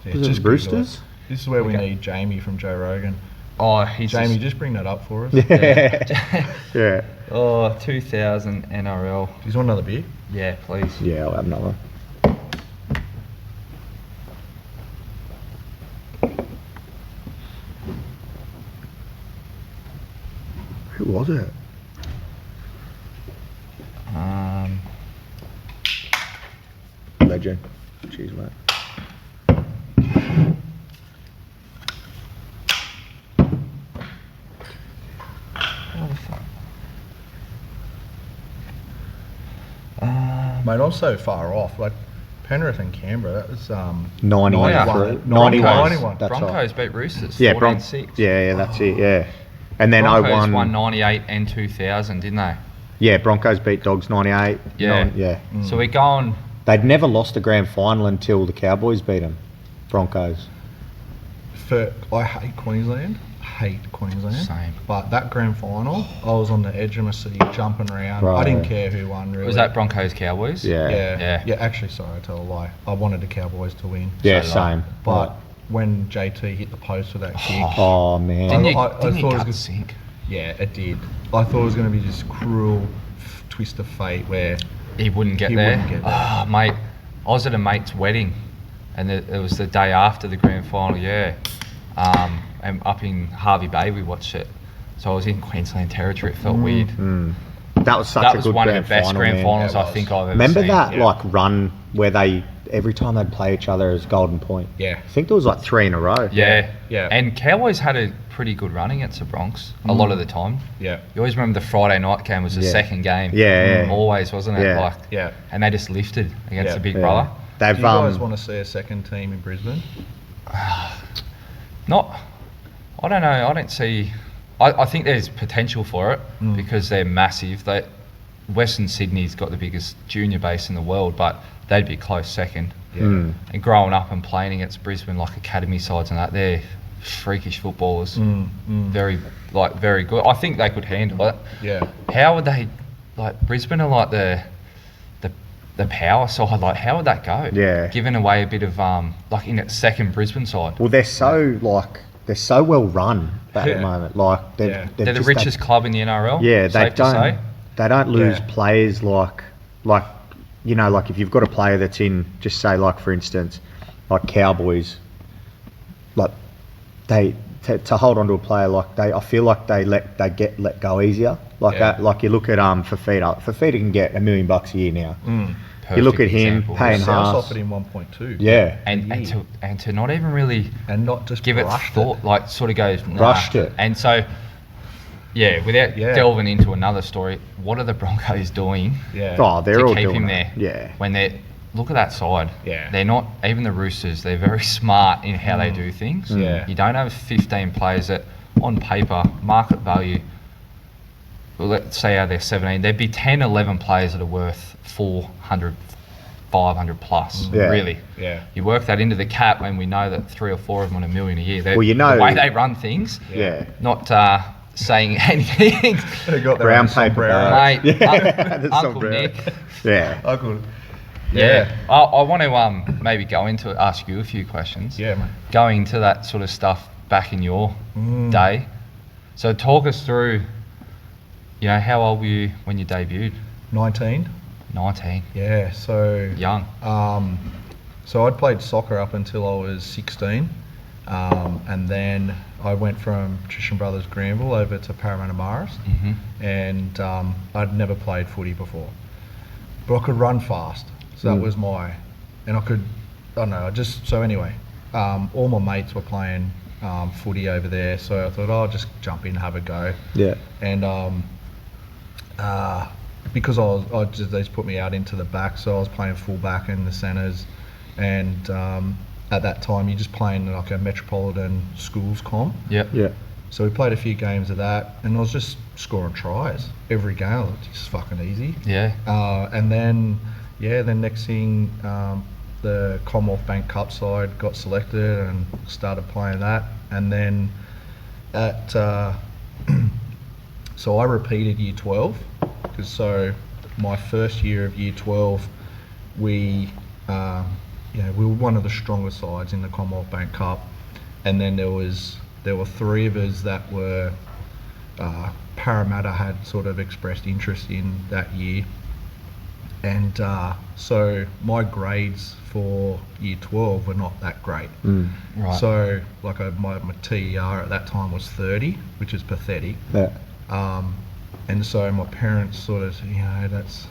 Yeah, Was it just Roosters? Google it. This is where we Okay. need Jamie from Joe Rogan. Oh, he's Jamie, just, just bring that up for us. Yeah. Yeah. oh, 2000 NRL. Do you want another beer? Yeah, please. Yeah, I'll have another. Who was it? Legend. Cheers, mate. What the fuck? Mate, I'm so far off. Like, Penrith and Canberra. That was 91. 91. That's Broncos right. beat Roosters. Yeah, 14-6. Yeah, that's it. Yeah, and then Broncos 01 won 98 and 2000, didn't they? Yeah, Broncos beat Dogs 98. Yeah. Yeah. So we're going. They'd never lost a grand final until the Cowboys beat them. Broncos. I hate Queensland. Same. But that grand final, I was on the edge of my seat, jumping around. Right. I didn't care who won, really. Was that Broncos Cowboys? Yeah. Yeah. Actually, sorry, I tell a lie. I wanted the Cowboys to win. Yeah, So, same. But when JT hit the post with that kick, Oh, man. Didn't you, I didn't thought you it was gut good. sink? yeah, it did. I thought it was going to be this cruel twist of fate where He wouldn't get He there. wouldn't get there. Oh, mate, I was at a mate's wedding, and it was the day after the grand final. Yeah, and up in Harvey Bay we watched it. So I was in Queensland territory. It felt weird. That was such That a was good one of grand the best final, grand man. finals Yeah, it I was. think I've ever Remember seen. that Yeah. like run where they every time they'd play each other as Golden Point? Yeah. I think there was like 3 in a row. Yeah, Yeah. And Cowboys had a pretty good run against the Bronx a lot of the time. yeah, You always remember the Friday night game was the Yeah. second game. Yeah, yeah. Always, wasn't it? Yeah. Like, yeah. and they just lifted against Yeah. the big Yeah. brother. Do They've you guys want to see a second team in Brisbane? Not, I don't know. I don't see. I think there's potential for it because they're massive. Western Sydney's got the biggest junior base in the world, but they'd be close second. Yeah. And growing up and playing against Brisbane, like academy sides and that, they're freakish footballers. Very good. I think they could handle it. Yeah. How would they? Like Brisbane are like the power side. Like how would that go? Yeah. Giving away a bit of like in that second Brisbane side. Well, they're so well run at the Yeah. moment. Like Yeah. They're the richest club in the NRL. Yeah, safe to say. they don't lose Yeah. players like you know, like if you've got a player that's in, just say like for instance, like Cowboys, like they to hold on to a player like I feel like they get let go easier. Like Yeah. that, like you look at Fafita. Fafita can get $1 million a year now. You look at Perfect him example. paying South half. offered him 1.2. Yeah, and to not even really And not just give it brushed thought, like sort of goes nah. Brushed it. And so, yeah, without Yeah. delving into another story, what are the Broncos doing Yeah. oh, they're to all keep doing him that. there? Yeah, When they're look at that side. Yeah. They're not even the Roosters. They're very smart in how they do things. Yeah. You don't have 15 players that, on paper, market value. Well, let's say out there 17. There'd be 10, 11 players that are worth 400, 500 plus. Yeah. Really. Yeah. You work that into the cap, and we know that 3 or 4 of them on $1 million a year. Well, you know- the way they run things. yeah. Not saying anything. They got their Brown own paper sombrero. bag. Mate, Yeah, the Uncle sombrero. Nick. Yeah. Uncle. Yeah. I want to maybe go into it, ask you a few questions. Yeah, mate. Going into that sort of stuff back in your day. So talk us through, how old were you when you debuted? 19. 19. Yeah. So. Young. So I'd played soccer up until I was 16, and then I went from Trishan Brothers Granville over to Parramatta Morris, and I'd never played footy before, but I could run fast, so that was and I don't know, anyway, all my mates were playing footy over there, so I thought I'll just jump in and have a go. Yeah. And because they just put me out into the back, so I was playing full back in the centres, and at that time you're just playing like a metropolitan schools comp. Yep. Yeah. So we played a few games of that, and I was just scoring tries every game. It was just fucking easy. Yeah. And then next thing, the Commonwealth Bank Cup side got selected and started playing that. And then so I repeated year 12, so my first year of year 12, we were one of the strongest sides in the Commonwealth Bank Cup, and then there were 3 of us that were Parramatta had sort of expressed interest in that year, and so my grades for year 12 were not that great. Right. So like my TER at that time was 30, which is pathetic. Yeah. And so my parents sort of said, that's,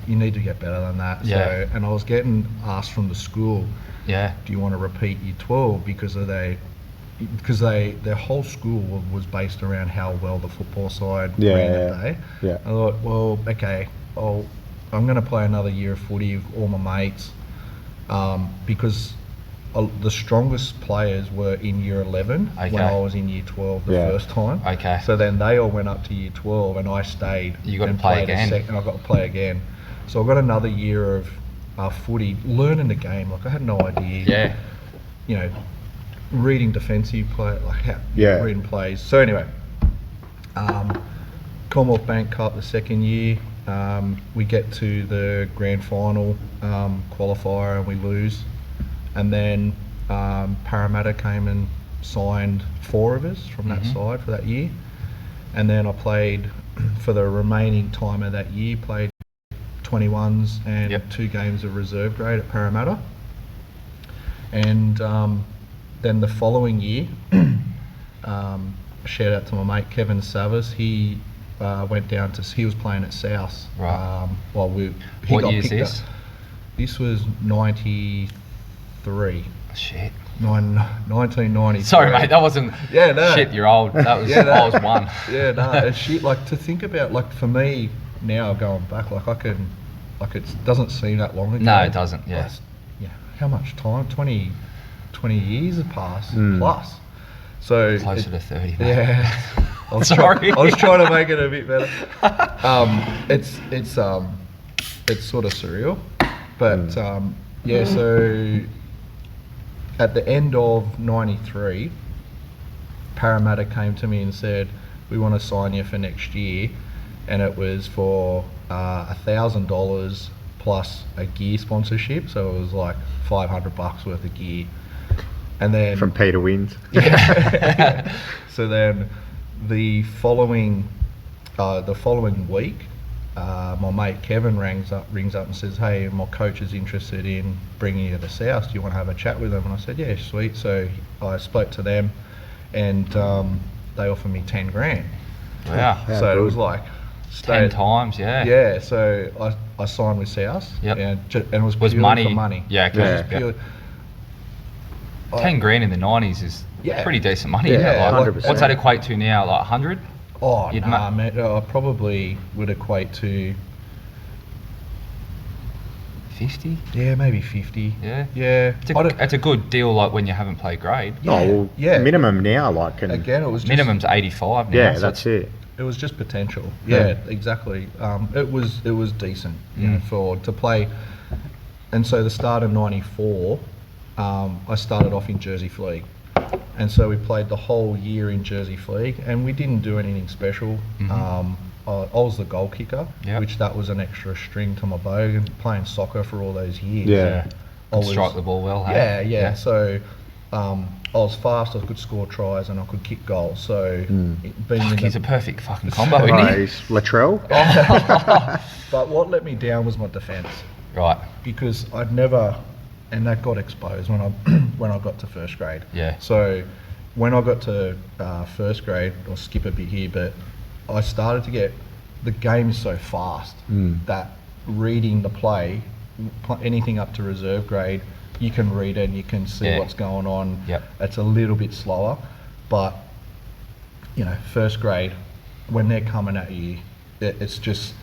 you need to get better than that. Yeah. So, and I was getting asked from the school, Yeah. do you want to repeat year 12? Because their whole school was based around how well the football side ran that day. Yeah. I thought, well, okay, I'm going to play another year of footy with all my mates. because the strongest players were in year 11 when I was in year 12 the first time. Okay. So then they all went up to year 12 and I stayed. You got to and play played again. And I got to play again. So I got another year of footy, learning the game. Like I had no idea. Yeah. You know, reading defensive play, like how reading plays. So anyway, Commonwealth Bank Cup the second year, we get to the grand final qualifier and we lose. And then Parramatta came and signed 4 of us from that side for that year. And then I played for the remaining time of that year, played 21s and 2 games of reserve grade at Parramatta. And then the following year, shout out to my mate Kevin Savas, he went down to, he was playing at South. Right. While he what got year is picked this? up. This was 93. Shit. 1993. Sorry, mate, that wasn't. Yeah, no. Shit, you're old. That was. I was 1. Yeah, no. It's shit. Like to think about, like for me now going back, like I can, like it doesn't seem that long ago. No, it doesn't. Yeah. Yeah. How much time? 20 years have passed plus. So Closer to 30. Mate. Yeah. I was Sorry. I was trying to make it a bit better. It's sort of surreal, but yeah. So at the end of '93, Parramatta came to me and said, "We want to sign you for next year," and it was for $1,000 plus a gear sponsorship. So it was like $500 worth of gear. And then From Peter Wins. yeah. So then the following week, my mate Kevin rings up and says, "Hey, my coach is interested in bringing you to South. Do you want to have a chat with him?" And I said, "Yeah, sweet." So I spoke to them, and they offered me 10 grand. Wow. Yeah, So it good. was like 10 times. Yeah. Yeah. So I signed with South. Yep. And it was Was purely money. for money. Yeah. Okay. Yeah. Purely, 10 grand in the 90s is pretty decent money. Yeah, isn't it? Like, 100%. what's that equate to now? Like 100? Oh, You'd nah, man. I probably would equate to 50? yeah, maybe 50. Yeah. Yeah. It's a good deal. Like when you haven't played grade. Yeah, Oh, well, yeah. minimum now, like, and Again, it was just, Minimum's 85 now. yeah, so that's it. It was just potential. Yeah. Yeah, exactly. It was decent, you know, to play. And so the start of '94, I started off in Jersey Fleet, and so we played the whole year in Jersey Fleet, and we didn't do anything special. I was the goal kicker, Yep. which that was an extra string to my bow. And playing soccer for all those years, Yeah. I was, strike the ball well. Hey? yeah. So I was fast, I could score tries, and I could kick goals. So being in He's the, a perfect fucking combo, isn't Right, he? is Latrell? but what let me down was my defence. Right. Because I'd never, and that got exposed when I when I got to first grade. Yeah. So when I got to first grade, I'll skip a bit here, but I started to get, the game is so fast that reading the play, anything up to reserve grade, you can read it and you can see Yeah. what's going on. Yep. It's a little bit slower, but you know, first grade, when they're coming at you, it's just,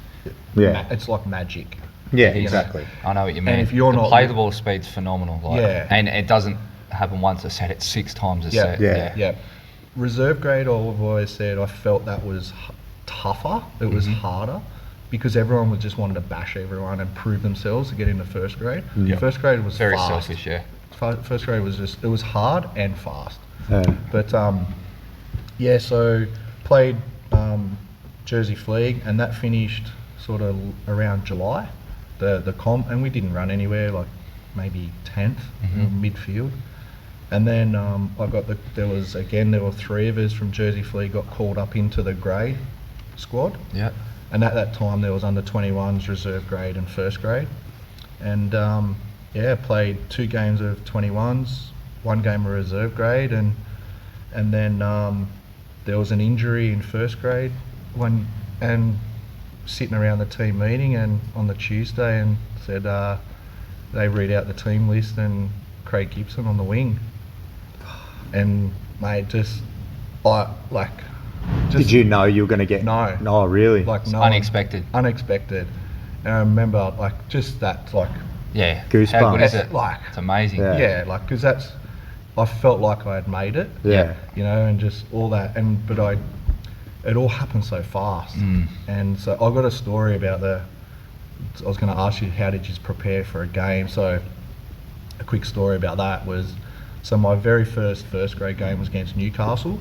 Yeah. it's like magic. Yeah, You know. exactly. I know what you mean. if you're the not- play the ball speed's phenomenal. Like, Yeah. And it doesn't happen once a set, it's 6 times a Yeah. set. Yeah. Yeah. Reserve grade, I've always said, I felt that was tougher. It was harder because everyone was just wanting to bash everyone and prove themselves to get into first grade. Yep. First grade was Very fast. selfish, yeah. First grade was just, it was hard and fast. Yeah. But yeah, so played Jersey Fleet, and that finished sort of around July, the comp, and we didn't run anywhere, like maybe 10th midfield. And then I got there were 3 of us from Jersey Fleet got called up into the grade squad. Yeah. And at that time there was under 21s, reserve grade and first grade. And yeah, played 2 games of 21s, 1 game of reserve grade, and then there was an injury in first grade and sitting around the team meeting and on the Tuesday and said they read out the team list and Craig Gibson on the wing. And mate, just Did you know you were going to get? No. No, really? like no Unexpected. unexpected. And I remember like just that, like Yeah. Goosebumps. How good is it? Like, It's amazing. Yeah. yeah, like because I felt like I had made it. Yeah. You know, and just all that, but it all happened so fast. And so I got a story about I was going to ask you, how did you prepare for a game? So a quick story about that was, so my very first grade game was against Newcastle.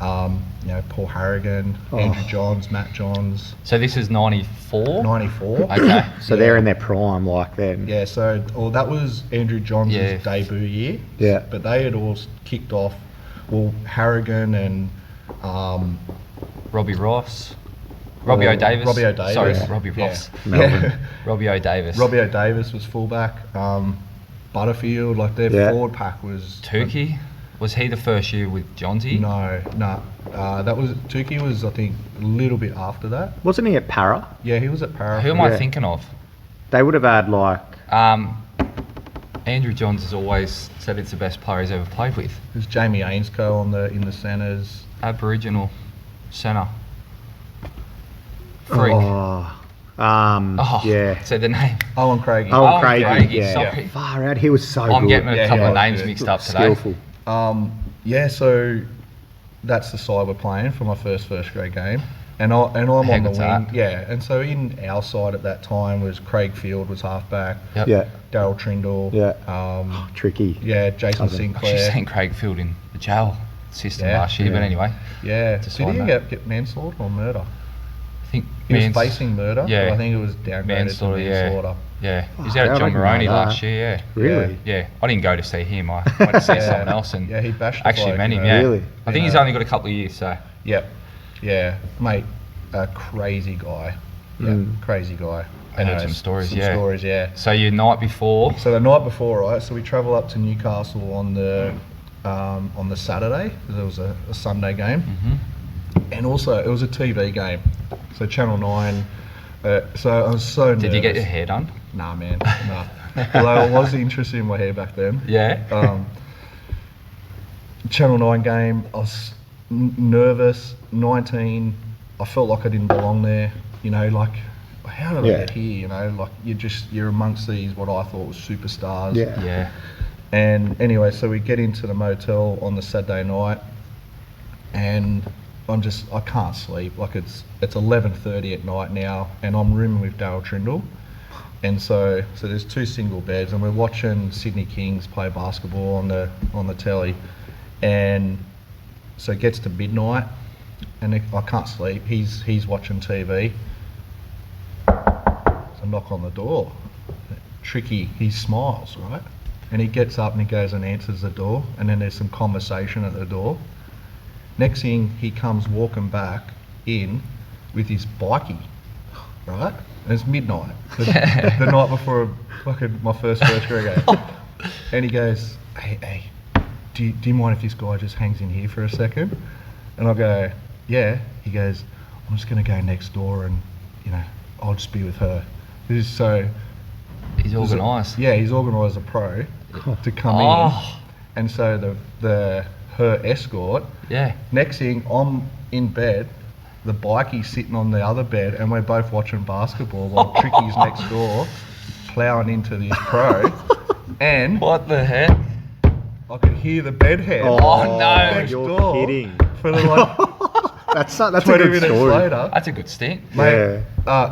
You know, Paul Harrigan, Andrew Johns, Matt Johns. So this is 94? 94. Okay. So they're in their prime, like then. Yeah, so that was Andrew Johns' Yeah. debut year. Yeah. But they had all kicked off, Harrigan and Robbie Ross. Robbie O'Davis. Robbie O'Davis. Sorry, Yeah. Robbie Ross. Melbourne. Robbie O'Davis. Robbie O'Davis was fullback. Butterfield, like their forward pack was... Tukey. Was he the first year with Johnsy? No. That was... Tukey was, I think, a little bit after that. Wasn't he at Para? Yeah, he was at Para. Who am I thinking of? They would have had like. Andrew Johns has always said it's the best player he's ever played with. There's Jamie Ainscoe in the centres. Aboriginal centre. Freak. Yeah. Said the name. Hollis and Craig Gibson. Owen Oh, Craigie, Craigie, yeah. sorry. Far out, he was so I'm good. getting a couple of yeah, names yeah. mixed up today. Skillful. Yeah, so that's the side we're playing for my first grade game. And I'm How on the wing. good's that? Yeah, and so in our side at that time was Craig Field was halfback. Yep. Yeah. Daryl Trindle. Yeah. Tricky. Yeah, Jason Cousin. I should Sinclair. seen Craig Field in the jail system Yeah. last year, but Yeah. anyway. Yeah. To Did sign he that. get manslaughter or murder? I think He was facing murder. Yeah. But I think it was downgraded Manslaughter, to yeah. manslaughter. Yeah. He was Oh, out how at John I didn't Maroney know last that. year, yeah. Really? Yeah. I didn't go to see him. I went to see Yeah. someone else and Yeah, he bashed the actually bloke, met you him, know. yeah. Really? I think he's Yeah. only got a couple of years, so. Yep. Yeah, mate, a crazy guy. Yeah, crazy guy. I heard know, some stories, some yeah. stories, yeah. So your night before, So the night before, right? So we travel up to Newcastle on the Saturday, because it was a Sunday game, and also it was a TV game. So Channel 9. So I was so nervous. did you get your hair done? Nah, man, nah. Although I was interested in my hair back then. Yeah. Channel 9 game, I was nervous. 19, I felt like I didn't belong there. You know, like, how did I get here? You know, like you're amongst these what I thought was superstars. Yeah. Yeah. And anyway, so we get into the motel on the Saturday night, and I can't sleep. Like it's 11:30 at night now, and I'm rooming with Daryl Trindle, and so there's two single beds, and we're watching Sydney Kings play basketball on the telly, and so it gets to midnight, and I can't sleep. He's watching TV. So I knock on the door. Tricky. He smiles, right? And he gets up and he goes and answers the door, and then there's some conversation at the door. Next thing, he comes walking back in with his bikie, right? And it's midnight, the night before my first grade game. And he goes, hey, do you mind if this guy just hangs in here for a second? And I go, yeah. He goes, I'm just going to go next door and, you know, I'll just be with her. This is so... He's organised. Yeah, he's organised a pro to come in, and so her escort. Yeah. Next thing, I'm in bed, the bikie's sitting on the other bed, and we're both watching basketball while Tricky's next door, ploughing into this pro, and What the heck? I could hear the bedhead. Oh, no. next You're door kidding. for the like That's a 20 good minutes story. later. That's a good stint. Mate,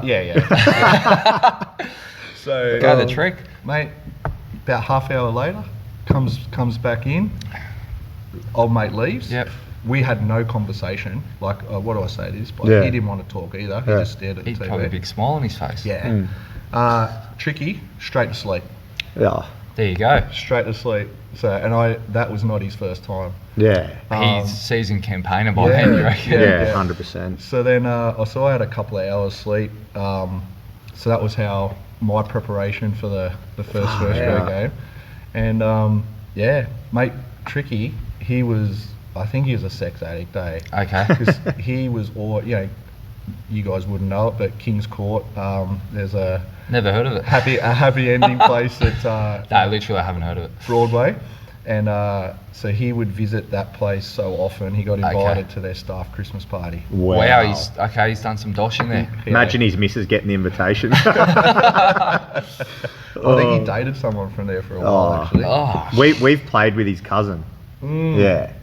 yeah. So Go the trick. mate, about half hour later, comes back in. Old mate leaves. Yep. We had no conversation. Like, what do I say to this? But Yeah. he didn't want to talk either. He Yeah. just stared at the He's TV. probably a big smile on his face. Yeah. Tricky, straight to sleep. Yeah. There you go. Straight to sleep. So, that was not his first time. Yeah. He's seasoned campaigner by yeah. then, you reckon? Yeah, yeah. 100%. So then, I had a couple of hours sleep. So that was how my preparation for the first yeah. grade game. And mate, Tricky, I think he was a sex addict, eh? Okay. Because he was all, you guys wouldn't know it, but King's Court, there's a Never heard of it. happy ending place at No, literally, I haven't heard of it. Broadway, And so he would visit that place so often. He got invited to their staff Christmas party. Wow, he's done some doshing there. Imagine his missus getting the invitation. I think he dated someone from there for a while, actually. Oh, We've played with his cousin. Yeah.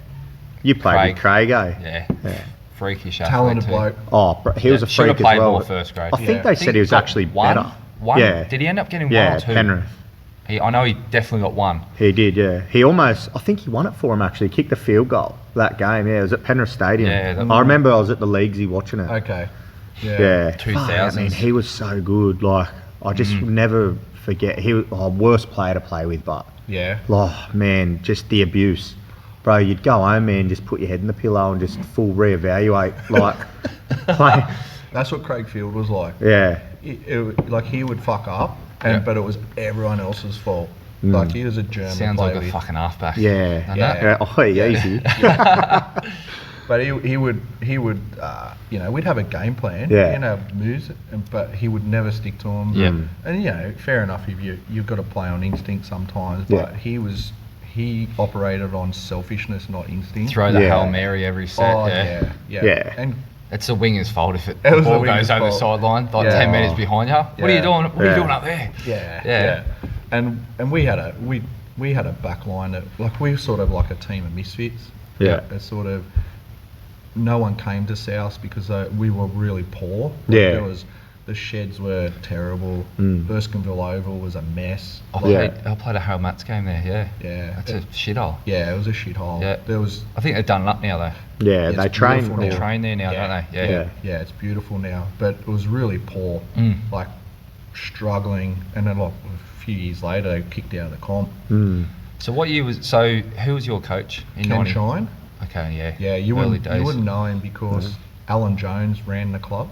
You played with Craig, eh? yeah. Freakish Talented athlete bloke. Oh, he was a Should have freak as played well. more first grade. I think they said he was got actually one. better. One? Yeah. Did he end up getting one Yeah, or two? Penrith. I know he definitely got one. He did, yeah. I think he won it for him actually. He kicked the field goal that game, yeah. It was at Penrith Stadium. Yeah, I remember I was at the Leaguesy watching it. Okay. Yeah. 2000s. I mean, he was so good. Like, I just never forget. He was worst player to play with, but, Yeah. oh, man, just the abuse. Bro, you'd go home, man, just put your head in the pillow and just full reevaluate. Like, That's what Craig Field was like. yeah. Like he would fuck up, but it was everyone else's fault. Like he was a German. Sounds play like a with. fucking halfback. Yeah. Doesn't Yeah. it? Yeah. Oh, easy. But he would we'd have a game plan. Yeah. You know, moves, but he would never stick to them. Yeah. And fair enough if you've got to play on instinct sometimes. Yeah. But he operated on selfishness, not instinct. Throw the Yeah. Hail Mary every set. Oh yeah. Yeah. And It's the winger's fault if the was the ball winger's goes over the fault. sideline, like Yeah. 10 metres behind you. What are you Yeah. doing? What are you Yeah. doing up there? yeah. And we had a back line that, like, we were sort of like a team of misfits. Yeah. It's sort of, no one came to South because we were really poor. Yeah. The sheds were terrible. Erskineville Oval was a mess. I played a Harold Matts game there, yeah. Yeah. That's a shithole. Yeah, it was a shithole. Yeah. There was. I think they've done it up now, though. Yeah, It's they train. beautiful They now. train there now, Yeah. don't they? Yeah. Yeah, it's beautiful now, but it was really poor. Like struggling, and then like a few years later, they kicked out of the comp. So what year was... So who was your coach in Ken 90? Shine. Okay, yeah. Yeah, you Early wouldn't days. know him because Alan Jones ran the club.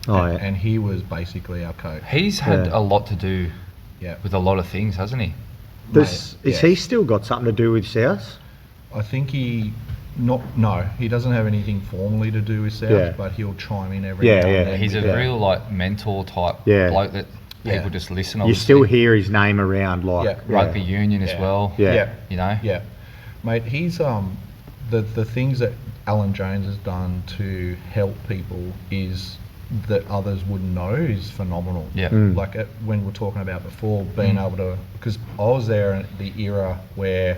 Oh, and, yeah. and he was basically our coach. He's had Yeah. a lot to do Yeah, with a lot of things, hasn't he? Is yeah. he still got something to do with South? I think he doesn't have anything formally to do with South, Yeah. but he'll chime in every Yeah, now yeah. and then. He's a Yeah. real, like, mentor type Yeah. bloke that people Yeah. just listen, You obviously. still hear his name around, like Yeah. Rugby union as Yeah. well, Yeah. you know? Yeah, mate. He's the things that Alan Jones has done to help people is that others wouldn't know is phenomenal. Yeah. Like when we're talking about before, being able to, because I was there in the era where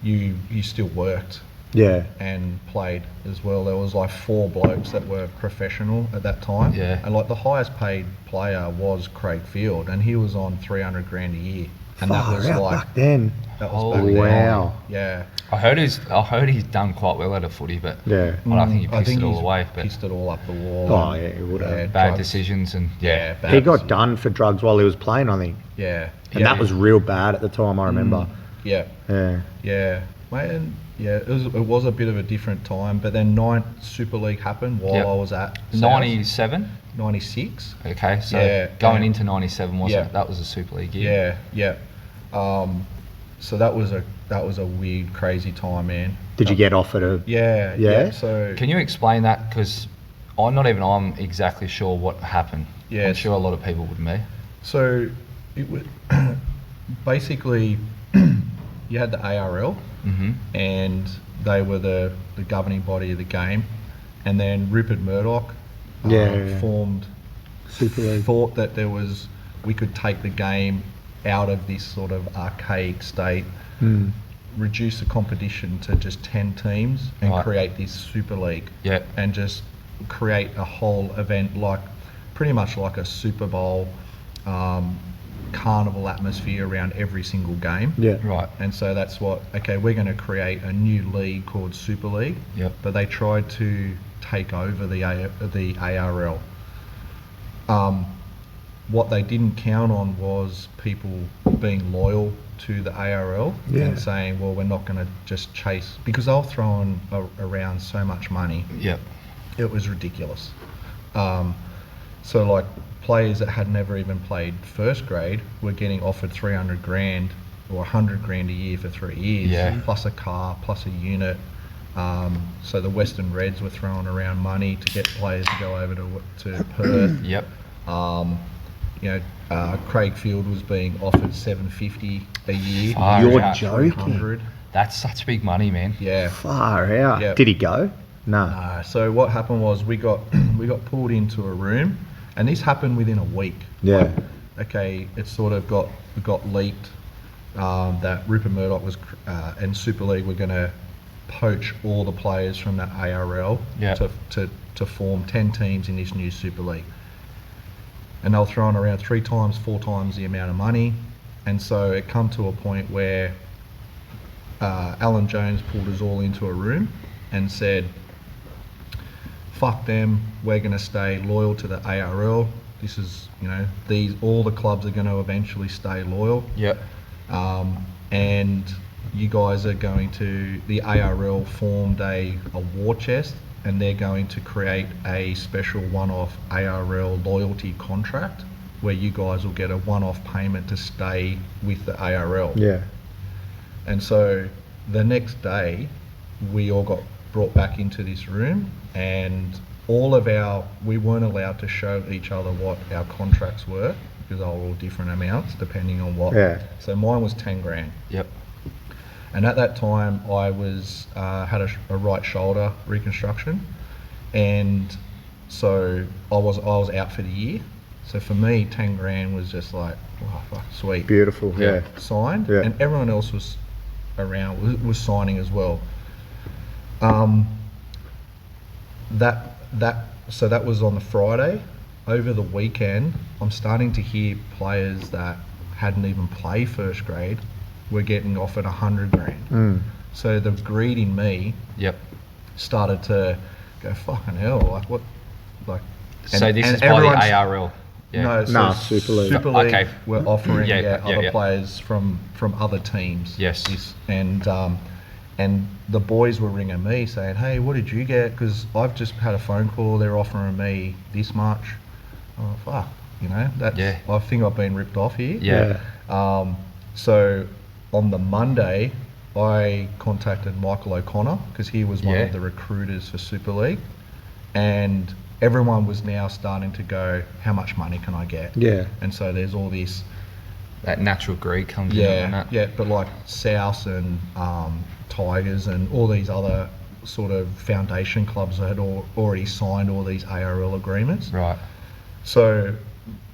you still worked Yeah. and played as well. There was like 4 blokes that were professional at that time. Yeah. And like the highest paid player was Craig Field, and he was on 300 grand a year. And Far that was out like back then. that was Holy back then. wow. Yeah. I heard he's done quite well at a footy, but Yeah. I don't think he I pissed think it all he's away. But pissed it all up the wall. Oh, and, yeah, he would have. bad drugs. decisions and Yeah, bad He got decisions. done for drugs while he was playing, I think. Yeah. And that was real bad at the time, I remember. Yeah. Yeah. Yeah. Mate, and yeah, it was a bit of a different time, but then 9th Super League happened while Yep. I was at South. 97. 96. Okay, so Yeah, going yeah. into 97 wasn't Yeah. it? That was a Super League year. Yeah, yeah. So that was a weird, crazy time, man. Did you get offered a? Yeah, Yeah? yeah. So Can you explain that? Because I'm exactly sure what happened. I'm Yes. sure a lot of people would be. So it was basically you had the ARL, and they were the governing body of the game, and then Rupert Murdoch formed Super League. thought that we could take the game out of this sort of archaic state, reduce the competition to just 10 teams, and Right. create this Super League. Yeah. And just create a whole event pretty much like a Super Bowl carnival atmosphere around every single game. Yeah. Right. And so that's we're going to create a new league called Super League. Yep. But they tried to take over the ARL. What they didn't count on was people being loyal to the ARL and saying, well, we're not going to just chase, because they were throwing around so much money. Yep. It was ridiculous. So like players that had never even played first grade were getting offered 300 grand or 100 grand a year for 3 years, Yeah. plus a car, plus a unit. So the Western Reds were throwing around money to get players to go over to Perth. Yep. Craig Field was being offered 750 a year. Far You're out. joking. 300. That's such big money, man. Yeah. Far out. Yeah. Did he go? No. So what happened was we got pulled into a room, and this happened within a week. Yeah. Okay, it sort of got leaked that Rupert Murdoch was and Super League were going to poach all the players from that ARL to form 10 teams in this new Super League. And they were throwing around 4 times the amount of money. And so it come to a point where Alan Jones pulled us all into a room and said, fuck them, we're going to stay loyal to the ARL. This is, all the clubs are going to eventually stay loyal. Yep. And you guys are going to, the ARL formed a war chest, and they're going to create a special one-off ARL loyalty contract where you guys will get a one-off payment to stay with the ARL. Yeah. And so the next day, we all got brought back into this room, and we weren't allowed to show each other what our contracts were, because they were all different amounts depending on what. Yeah. So mine was 10 grand. Yep. And at that time, I was had a right shoulder reconstruction, and so I was out for the year. So for me, 10 grand was just like, oh, fuck, sweet. Beautiful. Yeah. Signed, Yeah. and everyone else was around was signing as well. So that was on the Friday. Over the weekend, I'm starting to hear players that hadn't even played first grade were getting offered 100 grand. So the greed in me started to go, fucking hell, like what, like. So this is by the ARL. Yeah. No, Super League. Super League Okay. were offering other yeah. players from other teams. Yes. And the boys were ringing me saying, hey, what did you get? Because I've just had a phone call, they're offering me this much. Oh, fuck, I think I've been ripped off here. Yeah. So on the Monday, I contacted Michael O'Connor, because he was one of the recruiters for Super League, and everyone was now starting to go, how much money can I get? Yeah. And so there's all this. That natural greed comes in on that. Yeah, but like South and Tigers and all these other sort of foundation clubs that had already signed all these ARL agreements. Right. So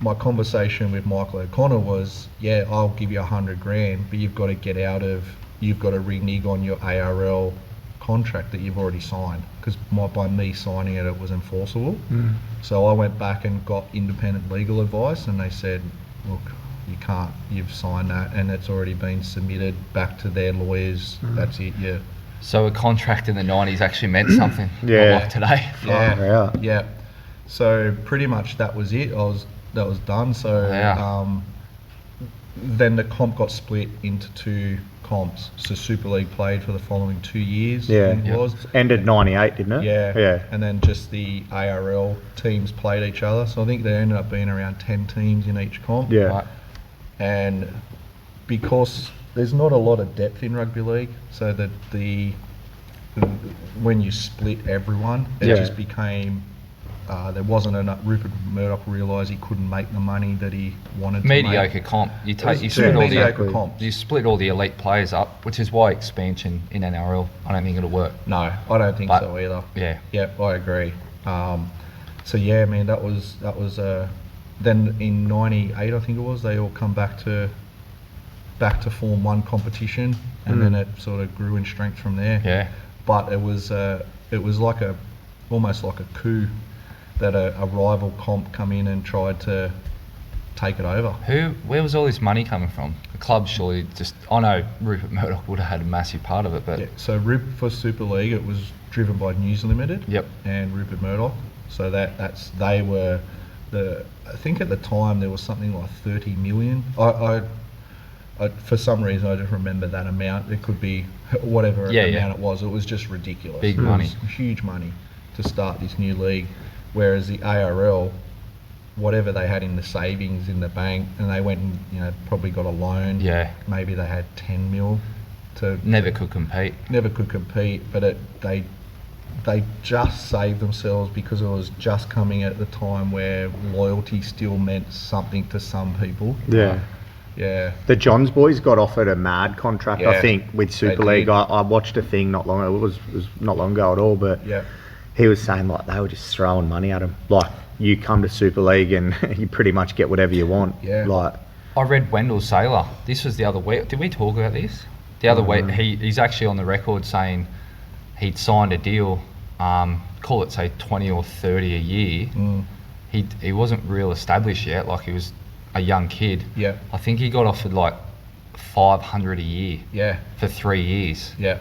my conversation with Michael O'Connor was, I'll give you 100 grand, but you've got to renege on your ARL contract that you've already signed, because by me signing it, it was enforceable. So I went back and got independent legal advice, and they said, look, you can't, you've signed that and it's already been submitted back to their lawyers. That's it. So a contract in the 90s actually meant something. Yeah. Like today. Yeah. So pretty much that was it. That was done. So then the comp got split into 2 comps. So Super League played for the following 2 years. Yeah. It was. Ended 98, didn't it? Yeah. And then just the ARL teams played each other. So I think there ended up being around 10 teams in each comp. Yeah. Right. And because there's not a lot of depth in rugby league, so that when you split everyone, it just became there wasn't enough. Rupert Murdoch realised he couldn't make the money that he wanted to make. Mediocre comp. You split all the elite players up, which is why expansion in NRL, I don't think it'll work. No, I don't think so either. Yeah, I agree. So yeah, man, that was. Then in '98, I think it was, they all come back to form one competition, and then it sort of grew in strength from there. Yeah. But it was like almost like a coup that a rival comp come in and tried to take it over. Where was all this money coming from? The club surely I know Rupert Murdoch would have had a massive part of it, but. Yeah, so for Super League, it was driven by News Limited. Yep. And Rupert Murdoch. So they were I think at the time there was something like 30 million. I for some reason I just remember that amount. It could be whatever amount it was. It was just ridiculous. Big money. It was huge money to start this new league. Whereas the ARL, whatever they had in the savings in the bank, and they went and probably got a loan. Yeah. Maybe they had 10 mil to. Never could compete. But they just saved themselves because it was just coming at the time where loyalty still meant something to some people. Yeah. Yeah. The Johns boys got offered a mad contract, I Yeah, think, with Super they League. did. I watched a thing not long ago. It was not long ago at all, but Yeah. he was saying like they were just throwing money at him. Like you come to Super League and you pretty much get whatever you want. Yeah. Like I read Wendell Saylor. This was the other week. Did we talk about this? The other week, he's actually on the record saying he'd signed a deal, call it say 20 or 30 a year. He wasn't real established yet, like he was a young kid. Yeah. I think he got offered like 500 a year Yeah. for 3 years. Yeah.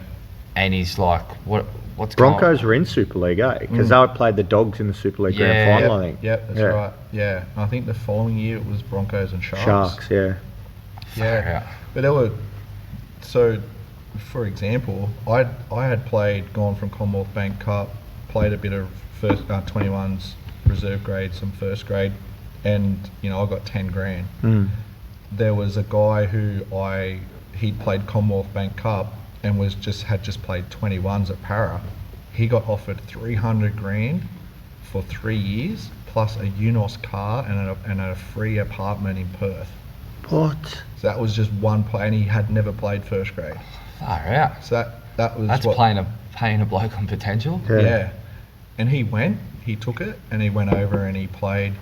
And he's like, what's Broncos going were in Super League, eh? Because they played the Dogs in the Super League Yeah. grand final, Yep, I think. Yep, that's right. Yeah. I think the following year it was Broncos and Sharks. Sharks, yeah. Yeah. out? But there were, so for example, I had gone from Commonwealth Bank Cup, played a bit of first 21s, reserve grade, some first grade, and I got 10 grand. There was a guy who he'd played Commonwealth Bank Cup and had just played 21s at Para. He got offered 300 grand for 3 years plus a UNOS car and a free apartment in Perth. What? So that was just one play, and he had never played first grade. Far out. So that was That's paying a bloke on potential. Yeah. And he took it, and he went over and he played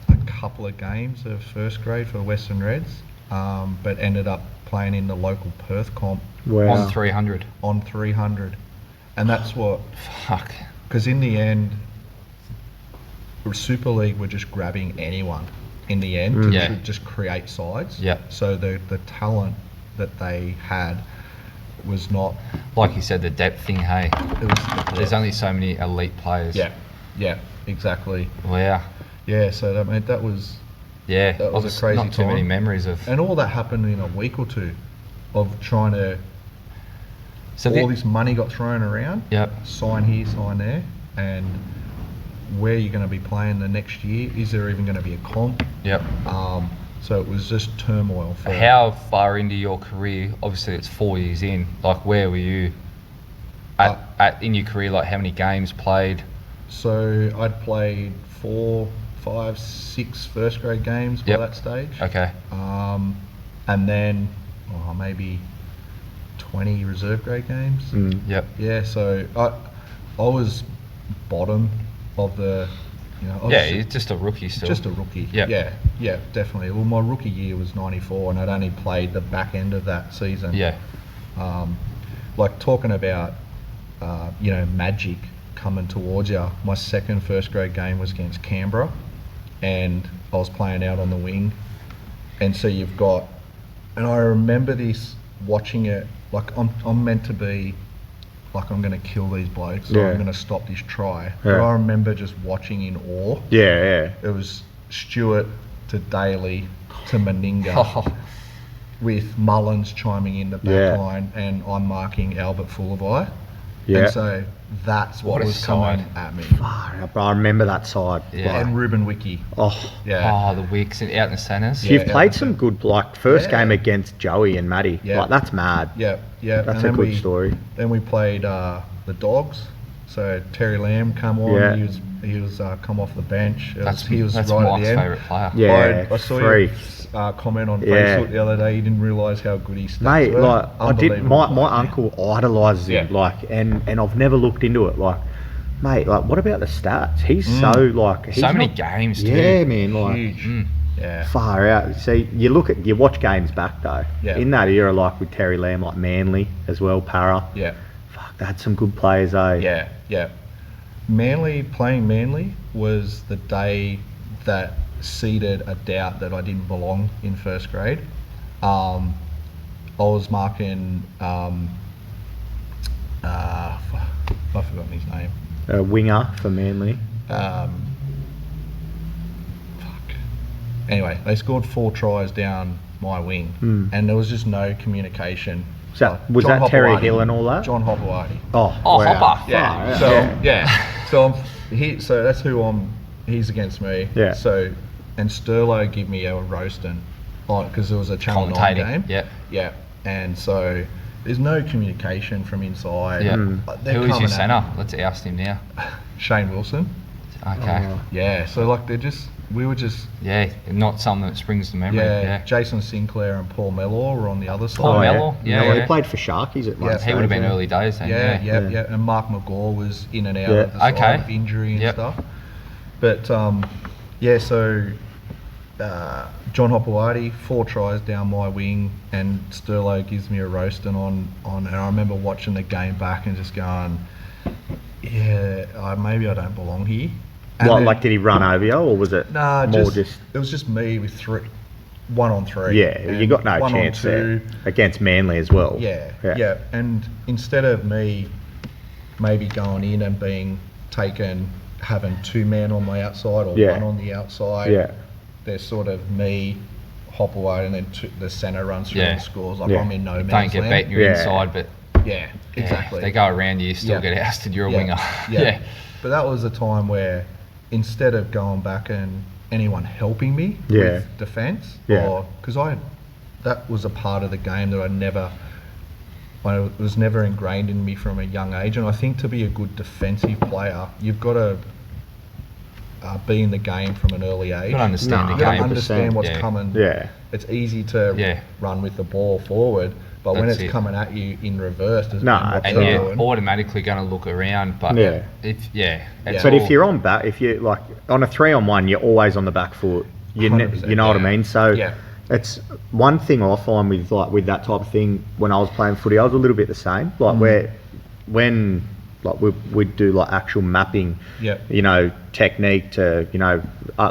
a couple of games of first grade for Western Reds, but ended up playing in the local Perth comp Wow. On 300. on 300. And that's what, Fuck. because in the end, Super League were just grabbing anyone in the end to Yeah. just create sides. Yeah. So the talent that they had was not, Like you said, the depth thing, hey. it was There's only so many elite players. yeah, exactly. Wow. Yeah, so that was, Yeah. That was a Obviously crazy not too many time. memories of. and all that happened in a week or two of trying to, So all this money got thrown around, Yep. sign here, sign there, and where you're going to be playing the next year, is there even going to be a comp? Yep. So it was just turmoil for How far into your career? Obviously, it's 4 years in. Like, where were you in your career? Like, how many games played? So I'd played 4, 5, 6 first grade games by Yep. that stage. Okay. And then maybe 20 reserve grade games. Yep. Yeah, so I was bottom of the, I was Yeah, you're just a rookie still. just a rookie. Yep. Yeah, definitely. Well, my rookie year was 94, and I'd only played the back end of that season. Yeah. Like talking about, magic coming towards you. My second first grade game was against Canberra, and I was playing out on the wing, and so you've got, and I remember this watching it, like I'm meant to be, like I'm going to kill these blokes, so Yeah. I'm going to stop this try. But I remember just watching in awe. Yeah. It was Stewart to Daly to Meninga, Oh, with Mullins chiming in the back Yeah. line, and I'm marking Albert Fullerby. Yeah. And so that's what What a was coming side. at me. I remember that side. Yeah. Like, And Ruben Wiki. oh, Yeah. oh, the Wicks out in the centres. Yeah. you've played some good, like, first Yeah. game against Joey and Matty. Yeah. Like, that's mad. Yeah. That's And a then good story. Then we played the Dogs. So Terry Lamb come on. Yeah. He was come off the bench. That's He was that's right at Mike's the end. favourite player. Yeah, I saw free. your comment on Yeah. Facebook the other day. You didn't realise how good his stats Mate, were. like I did, Unbelievable my player. uncle idolises him, Yeah. like, and I've never looked into it, like, mate, like, what about the stats? He's so like, he's So many not- games too. Yeah, man, like, Huge. Yeah. far out. See, you watch games back though. Yeah. In that era, like with Terry Lamb, like Manly as well, Para. Yeah. Fuck, they had some good players, eh? Yeah. Playing Manly was the day that seeded a doubt that I didn't belong in first grade. I was marking, I've forgotten his name. A winger for Manly. Anyway, they scored 4 tries down my wing, and there was just no communication. So, Like, was John that Terry Hopewadi- Hill and all that? John Hopewadi. Oh, Oh, wow. Hopper. Yeah. Far out. So that's who he's against me. Yeah. So, and Sterlo give me a roasting on because there was a Channel 9 Commentating, game. yep. Yeah. And so there's no communication from inside. Yeah. They're Who is your coming at centre? Let's oust him now. Shane Wilson. Okay. Yeah, so like we were just Yeah, not something that springs to memory. Yeah. Jason Sinclair and Paul Mellor were on the other side. Paul Mellor, He played for Sharkies at one Yeah. stage. He would have been early days then. Yeah. And Mark McGaw was in and out Yeah. of the side Okay. of injury and Yep. stuff. But so John Hopewadi, 4 tries down my wing, and Sterlo gives me a roasting on. And I remember watching the game back and just going, maybe I don't belong here. And What, then- like, did he run over you, or was it Nah, more it was just me with 1 on 3. Yeah, you and got no 1 on chance 2. there against Manly as well. Yeah. And instead of me maybe going in and having 2 men on my outside or 1 on the outside, there's sort of me, hop away, and then the centre runs through and scores. Like I'm in no man's Don't get land. beaten, you're inside, but Yeah, exactly. if they go around you, still get ousted, you're a winger. Yeah. But that was a time where instead of going back and anyone helping me with defence, because that was a part of the game that it was never ingrained in me from a young age. And I think to be a good defensive player, you've got to be in the game from an early age. You've got to understand the You've got to game. understand what's Yeah. coming. Yeah. It's easy to run with the ball forward, but when That's it's it. coming at you in reverse, No, what And they're you're doing. automatically going to look around, but Yeah. it's But if all- you're on back, if you like on a 3-on-1, you're always on the back foot. You 100%, know what I mean? So Yeah. it's one thing I find with that type of thing. When I was playing footy, I was a little bit the same. Like when we'd do like actual mapping, technique to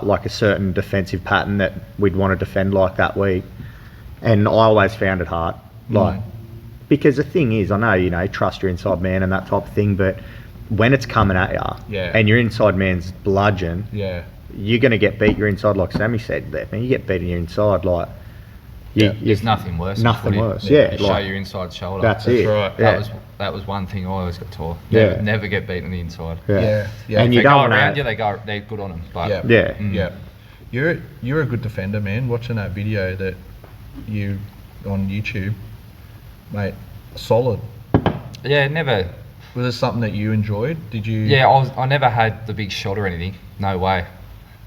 like a certain defensive pattern that we'd want to defend like that week, and I always found it hard, because the thing is, I know trust your inside man and that type of thing, but when it's coming at you, and your inside man's bludgeon, you're going to get beat your inside, like Sammy said there, man. You get beat in your inside, like there's nothing worse. Nothing worse. You Yeah, show like, your inside shoulder. that's it. right. Yeah. That was one thing I always got taught. Yeah. Never get beaten on the inside. Yeah. Yeah. And If you they don't go want around to. you, they're good on them. But Yeah. You're a good defender, man. Watching that video that you on YouTube, mate, solid. Yeah, never. Was this something that you enjoyed? Did you? Yeah, I never had the big shot or anything. No way.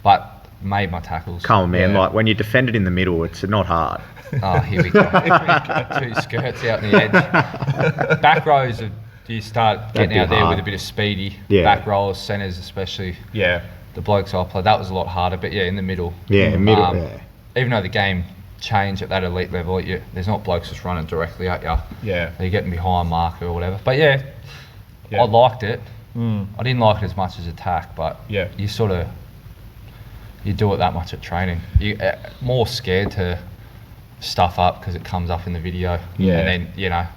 But made my tackles. Come on, man. Yeah. Like when you defend it in the middle, it's not hard. Oh, here we go. 2 skirts out in the edge. Back rows, you start That'd getting be out there hard. with a bit of speedy. Yeah. Back rolls, centres especially. Yeah. The blokes I played, that was a lot harder. But yeah, in the middle. Yeah, middle. Even though the game changed at that elite level, there's not blokes just running directly at you. Yeah. They're getting behind marker or whatever. But yeah, I liked it. I didn't like it as much as attack, but you do it that much at training. You're more scared to stuff up because it comes up in the video. Yeah. And then,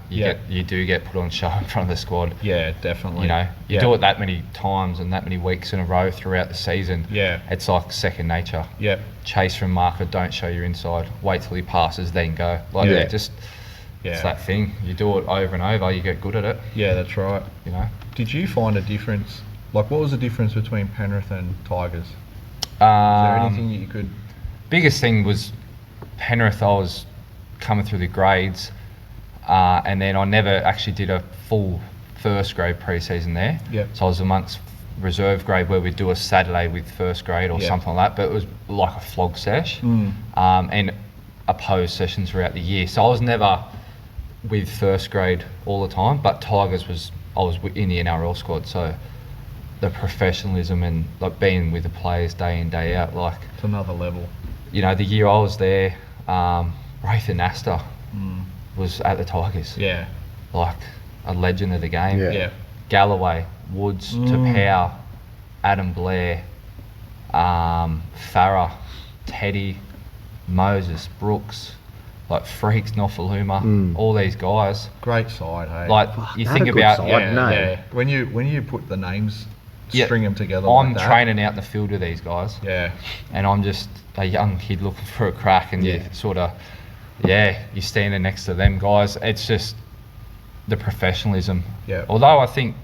you do get put on show in front of the squad. Yeah, definitely. You do it that many times and that many weeks in a row throughout the season. Yeah. It's like second nature. Yeah. Chase from marker, don't show your inside. Wait till he passes, then go. It's that thing. You do it over and over, you get good at it. Yeah, that's right. Did you find a difference? Like, what was the difference between Penrith and Tigers? Is there anything that you could? Biggest thing was Penrith. I was coming through the grades, and then I never actually did a full first grade pre-season there. Yep. So I was amongst reserve grade where we'd do a Saturday with first grade or something like that, but it was like a flog sesh, and opposed sessions throughout the year. So I was never with first grade all the time, but Tigers I was in the NRL squad, so the professionalism and like being with the players day in, day out, like It's another level. the year I was there, Rathan Astor was at the Tigers. Yeah. Like a legend of the game. Yeah. Galloway, Woods, Tapau, Adam Blair, Farah, Teddy, Moses, Brooks, like Freaks, Nofaluma, all these guys. Great side, hey. Like you Had think a good about, side, no. Yeah. When you put the names, Yeah. string them together. I'm like that. training out in the field with these guys. Yeah. And I'm just a young kid looking for a crack, and you sort of, you're standing next to them guys. It's just the professionalism. Yeah. Although I think,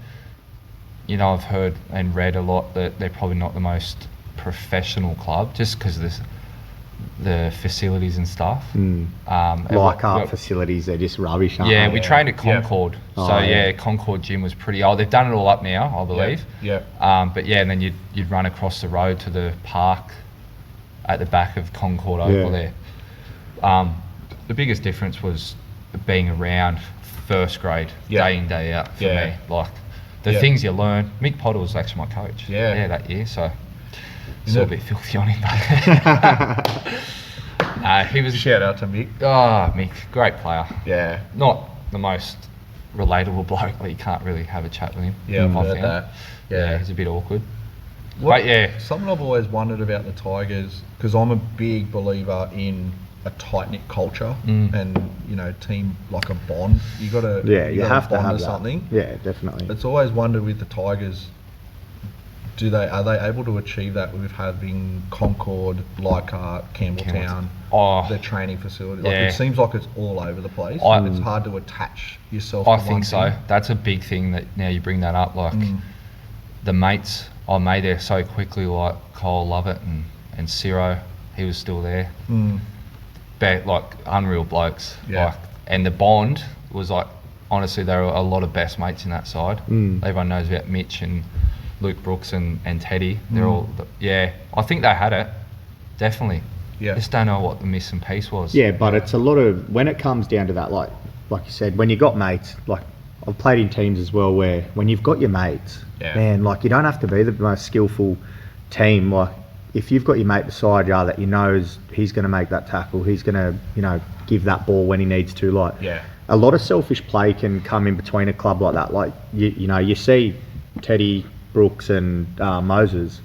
I've heard and read a lot that they're probably not the most professional club, just because the facilities and stuff. Like art facilities, they're just rubbish, aren't Yeah, they? we trained at Concord. Oh, So yeah. Concord gym was pretty old. They've done it all up now, I believe. Yeah. But yeah, and then you'd run across the road to the park at the back of Concord over there. The biggest difference was being around first grade, day in, day out for me. Like the things you learn. Mick Potter was actually my coach. Yeah, that year. So it's all a bit filthy on him, but he was. Shout out to Mick. Oh, Mick, great player. Yeah. Not the most relatable bloke. Like you can't really have a chat with him. Yeah, I've I heard found. that. Yeah, he's a bit awkward. What, but yeah, something I've always wondered about the Tigers, because I'm a big believer in a tight knit culture and team, like a bond. You got to you have to bond have to that. something. Yeah, definitely. It's always wondered with the Tigers, are they able to achieve that with having Concord, Leichhardt, Campbelltown, their training facility? Like it seems like it's all over the place. It's hard to attach yourself. I to think one so. thing. That's a big thing that now you bring that up. Like the mates I made there so quickly, like Cole Lovett and Ciro, he was still there. Like unreal blokes. Yeah. Like, and the bond was like, honestly, there were a lot of best mates in that side. Everyone knows about Mitch and Luke Brooks and Teddy. They're all, I think they had it, definitely. Yeah. Just don't know what the missing piece was. Yeah, but it's a lot of, when it comes down to that, like you said, when you got mates, like I've played in teams as well where when you've got your mates, man, like you don't have to be the most skillful team. Like if you've got your mate beside you that you know he's going to make that tackle, he's going to, give that ball when he needs to. Like a lot of selfish play can come in between a club like that. Like you see Teddy, Brooks and Moses,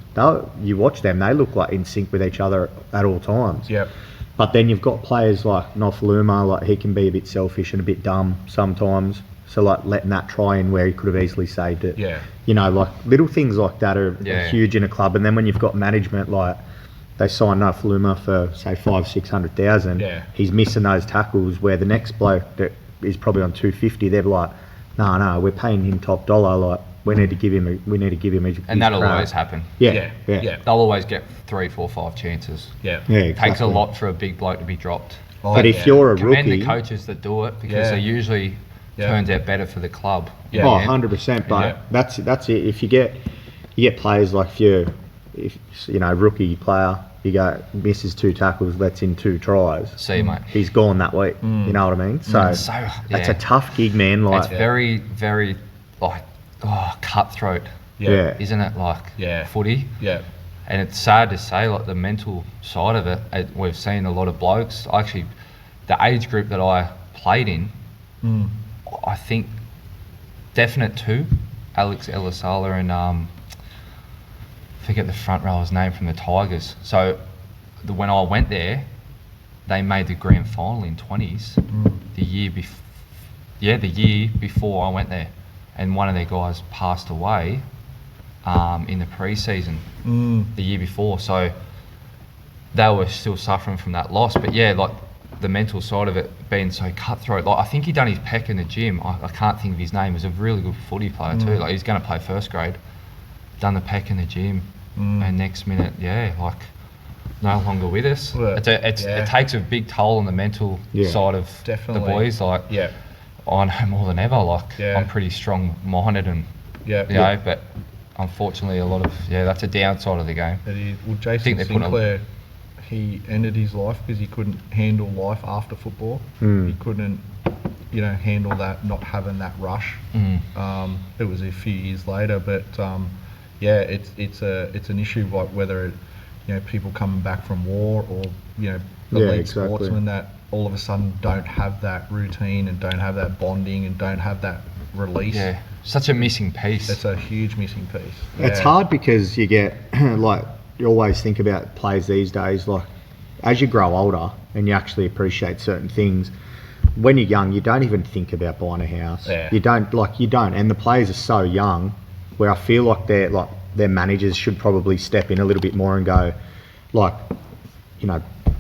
you watch them, they look like in sync with each other at all times. Yeah. But then you've got players like Nofaluma, like he can be a bit selfish and a bit dumb sometimes. So like letting that try in where he could have easily saved it. Yeah. Like little things like that are huge in a club. And then when you've got management, like they sign Nofaluma for say 500,000-600,000, he's missing those tackles where the next bloke that is probably on 250, they're like, no, we're paying him top dollar, like we need to give him his and that'll crap. always happen. Yeah. They'll always get 3, 4, 5 chances. Exactly. It takes a lot for a big bloke to be dropped. But if you're a Commend rookie, the coaches that do it because they usually turns out better for the club. 100%. But that's it. If you get players like if rookie player, you go misses 2 tackles, lets in 2 tries. See, mate. He's gone that week. You know what I mean? So it's a tough gig, man. Like it's very, very like cutthroat. Isn't it? Like footy. Yeah. And it's sad to say, like the mental side of it. We've seen a lot of blokes. Actually, the age group that I played in, I think definite 2, Alex Elisala and forget the front rower's name from the Tigers. So when I went there, they made the grand final in 20s the year before I went there, and one of their guys passed away in the pre-season the year before. So they were still suffering from that loss. But like the mental side of it being so cutthroat. Like I think he done his peck in the gym. I can't think of his name. He was a really good footy player too. Like he's going to play first grade. Done the peck in the gym, and next minute, like no longer with us. Well, it takes a big toll on the mental side of the boys. Like I know more than ever. Like I'm pretty strong-minded and but unfortunately a lot of that's a downside of the game. Well, Jason Sinclair, he ended his life because he couldn't handle life after football. He couldn't, handle that, not having that rush. It was a few years later, but it's an issue, like whether people coming back from war or elite sportsmen that all of a sudden don't have that routine and don't have that bonding and don't have that release. Such a missing piece. It's a huge missing piece. It's hard because you get like you always think about players these days, like as you grow older and you actually appreciate certain things, when you're young you don't even think about buying a house. You don't, and the players are so young where I feel like their managers should probably step in a little bit more and go like,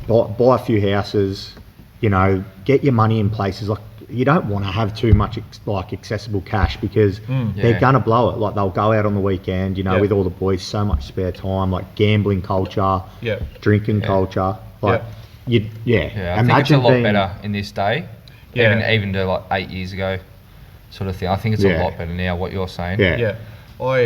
buy a few houses, get your money in places. Like you don't want to have too much accessible cash because they're gonna blow it. Like they'll go out on the weekend, with all the boys, so much spare time, like gambling culture, drinking culture. Like, Yep. Yeah, I think it's a lot better in this day. Yeah. Even to like 8 years ago, sort of thing. I think it's a lot better now. What you're saying. Yeah. My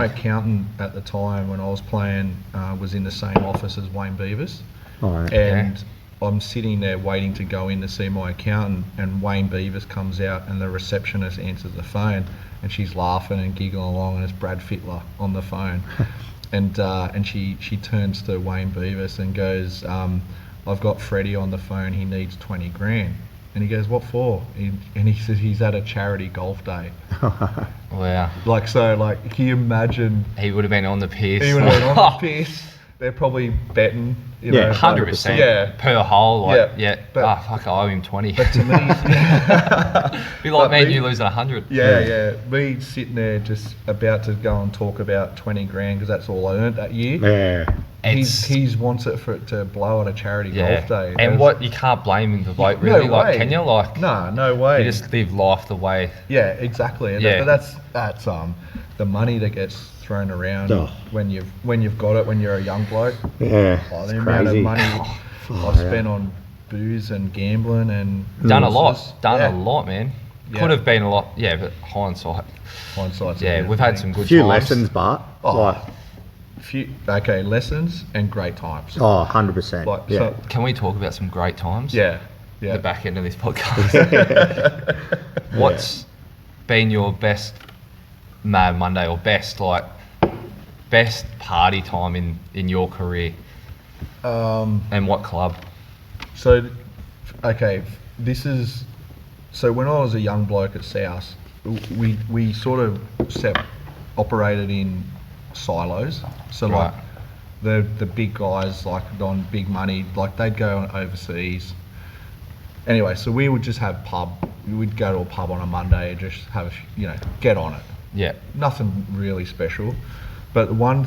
accountant at the time when I was playing was in the same office as Wayne Beavers, and I'm sitting there waiting to go in to see my accountant, and Wayne Beavers comes out, and the receptionist answers the phone, and she's laughing and giggling along, and it's Brad Fittler on the phone, and she turns to Wayne Beavers and goes, "I've got Freddie on the phone. He needs 20 grand." And he goes, "What for?" And he says he's at a charity golf day. Wow. Can you imagine? He would have been on the piss. He would have been on the piss. They're probably betting. You know, 100%. Yeah. Per hole. Like, But, fuck, I owe him 20. But to me, be like me and you losing 100. Yeah. Me sitting there just about to go and talk about 20 grand because that's all I earned that year. Yeah. He wants it for it to blow at a charity golf day. And you can't blame him, the bloke, really. No like, way. can you? Like, no way. You just live life the way. Yeah, exactly. Yeah. But that's the money that gets thrown around when you've got it when you're a young bloke. Yeah. The amount of money I've spent on booze and gambling and Done horses. a lot, man. Yeah. Could have been a lot. Yeah, but hindsight's We've had some good few times. lessons, but lessons and great times. 100%. Can we talk about some great times? Yeah. The back end of this podcast. What's been your best Mad Monday or best party time in your career? And what club? So when I was a young bloke at South, we sort of operated in silos. So like the big guys like on big money, like they'd go overseas. Anyway, so we would just have we'd go to a pub on a Monday and just have get on it. Yeah. Nothing really special. But the one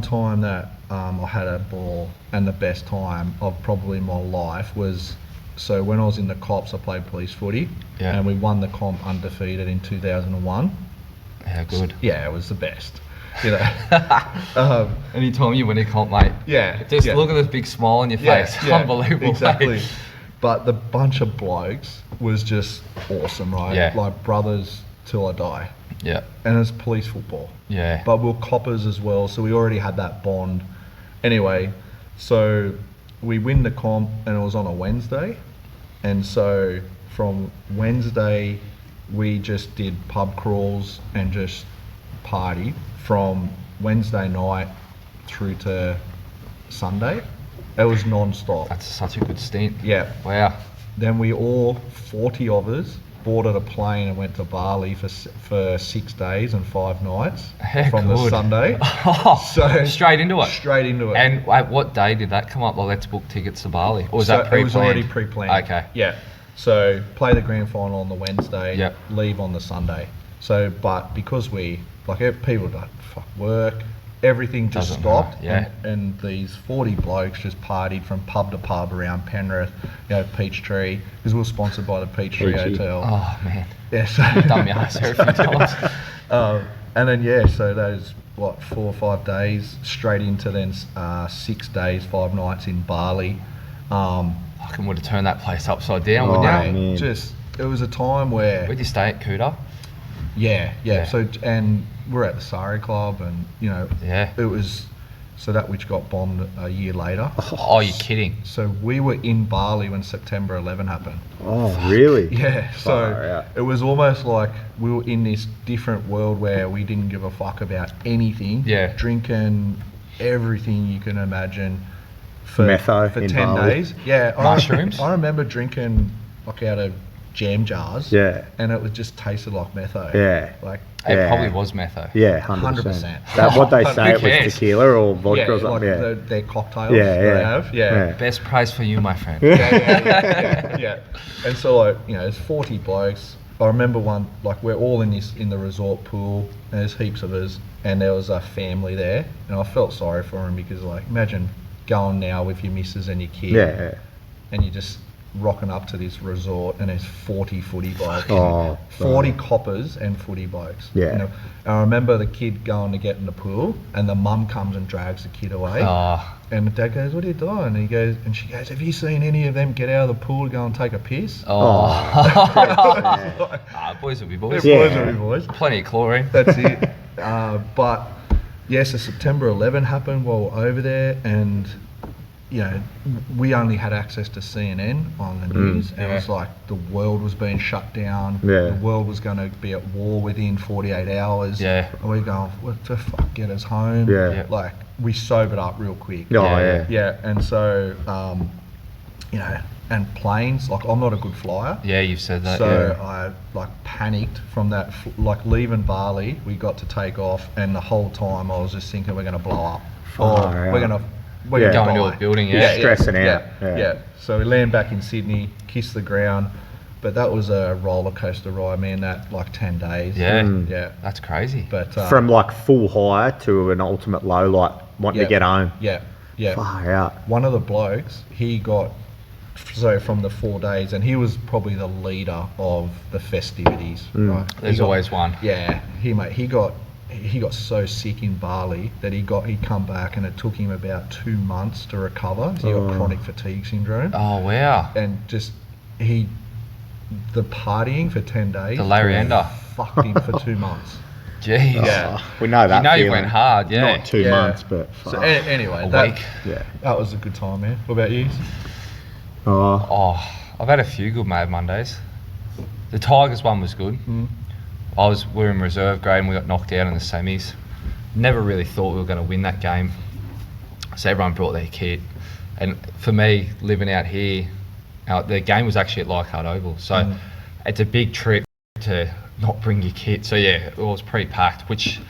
time that I had a ball and the best time of probably my life was, so when I was in the Cops, I played police footy, and we won the comp undefeated in 2001. How good. Yeah, it was the best. Anytime you win a comp, mate. Just look at this big smile on your face. Unbelievable. Exactly. Mate. But the bunch of blokes was just awesome, right? Yeah. Like brothers till I die. Yeah. And it's police football. Yeah. But we're coppers as well, so we already had that bond. Anyway, so we win the comp and it was on a Wednesday. And so from Wednesday, we just did pub crawls and just party from Wednesday night through to Sunday. It was non-stop. That's such a good stint. Yeah. Wow. Then we all, 40 of us, boarded a plane and went to Bali for 6 days and 5 nights from the Sunday. So straight into it. Straight into it. And what day did that come up? Like, let's book tickets to Bali, or was that pre-planned? It was already pre-planned. Okay. Yeah. So play the grand final on the Wednesday. Yep. Leave on the Sunday. So, but because people don't work. Everything just stopped, and these 40 blokes just partied from pub to pub around Penrith, Peachtree, because we were sponsored by the Peachtree Hotel. Oh man, yeah, so done me eyes a few times. And then so those 4 or 5 days straight into then 6 days, 5 nights in Bali. I would have turned that place upside down, wouldn't you? Just it was a time where. Where'd you stay at Kuta? Yeah. So and we're at the Sari Club, and it was that which got bombed a year later. Oh, you're kidding! So we were in Bali when September 11 happened. Oh, really? Yeah. So it was almost like we were in this different world where we didn't give a fuck about anything. Yeah. Drinking everything you can imagine for Metho for in 10 Bali. days. Yeah. Mushrooms. I remember drinking out of jam jars. Yeah. And it was just tasted like metho. Yeah. It probably was metho. Yeah, 100%. 100%. That what they say it cares? was tequila or vodka or something. Their cocktails Yeah, they have. Yeah. Best price for you, my friend. Yeah. And so there's 40 blokes. I remember one, we're all in the resort pool, and there's heaps of us, and there was a family there, and I felt sorry for them because imagine going now with your missus and your kid. Yeah. And you just rocking up to this resort, and there's 40 footy blokes. Oh, 40 coppers and footy blokes. Yeah. And I remember the kid going to get in the pool, and the mum comes and drags the kid away. Oh, And the dad goes, "What are you doing?" And she goes, "Have you seen any of them get out of the pool to go and take a piss?" boys will be boys. They're Yeah. boys will be boys. Plenty of chlorine. That's it. But yes, so September 11 happened while we're over there, and we only had access to CNN on the news, and it was like the world was being shut down. Yeah. The world was going to be at war within 48 hours. Yeah. And we're going, what the fuck, get us home? Yeah. Yeah. Like, we sobered up real quick. Oh, Yeah. Yeah, and so, and planes, like, I'm not a good flyer. Yeah, you've said that. So yeah. I like panicked from that, like leaving Bali, we got to take off, and the whole time I was just thinking we're going to blow up. Far out. We're going to Yeah. Going to die. a building, You're yeah. stressing out. Yeah. So we land back in Sydney, kiss the ground, but that was a roller coaster ride, man. That like 10 days. Yeah. Yeah. That's crazy. But From like full high to an ultimate low, like wanting to get home. Yeah. Yeah. Far out. One of the blokes, he got from the 4 days, and he was probably the leader of the festivities. Right. There's always one. Yeah, he got so sick in Bali that he come back, and it took him about 2 months to recover. He got chronic fatigue syndrome, Oh, wow. and just the partying for 10 days. The Larienda. Fucked him for 2 months. Jeez. Yeah. We know that. You know you feeling. went hard, yeah. Not 2 Yeah. months, but So fuck. anyway, A that, week. Yeah. that was a good time, man. What about you? Oh, Oh, I've had a few good Mad Mondays. The Tigers one was good. We were in reserve grade and we got knocked out in the semis. Never really thought we were going to win that game. So everyone brought their kit. And for me, living out here, the game was actually at Leichhardt Oval. So it's a big trip to not bring your kit. So yeah, it was pretty packed, which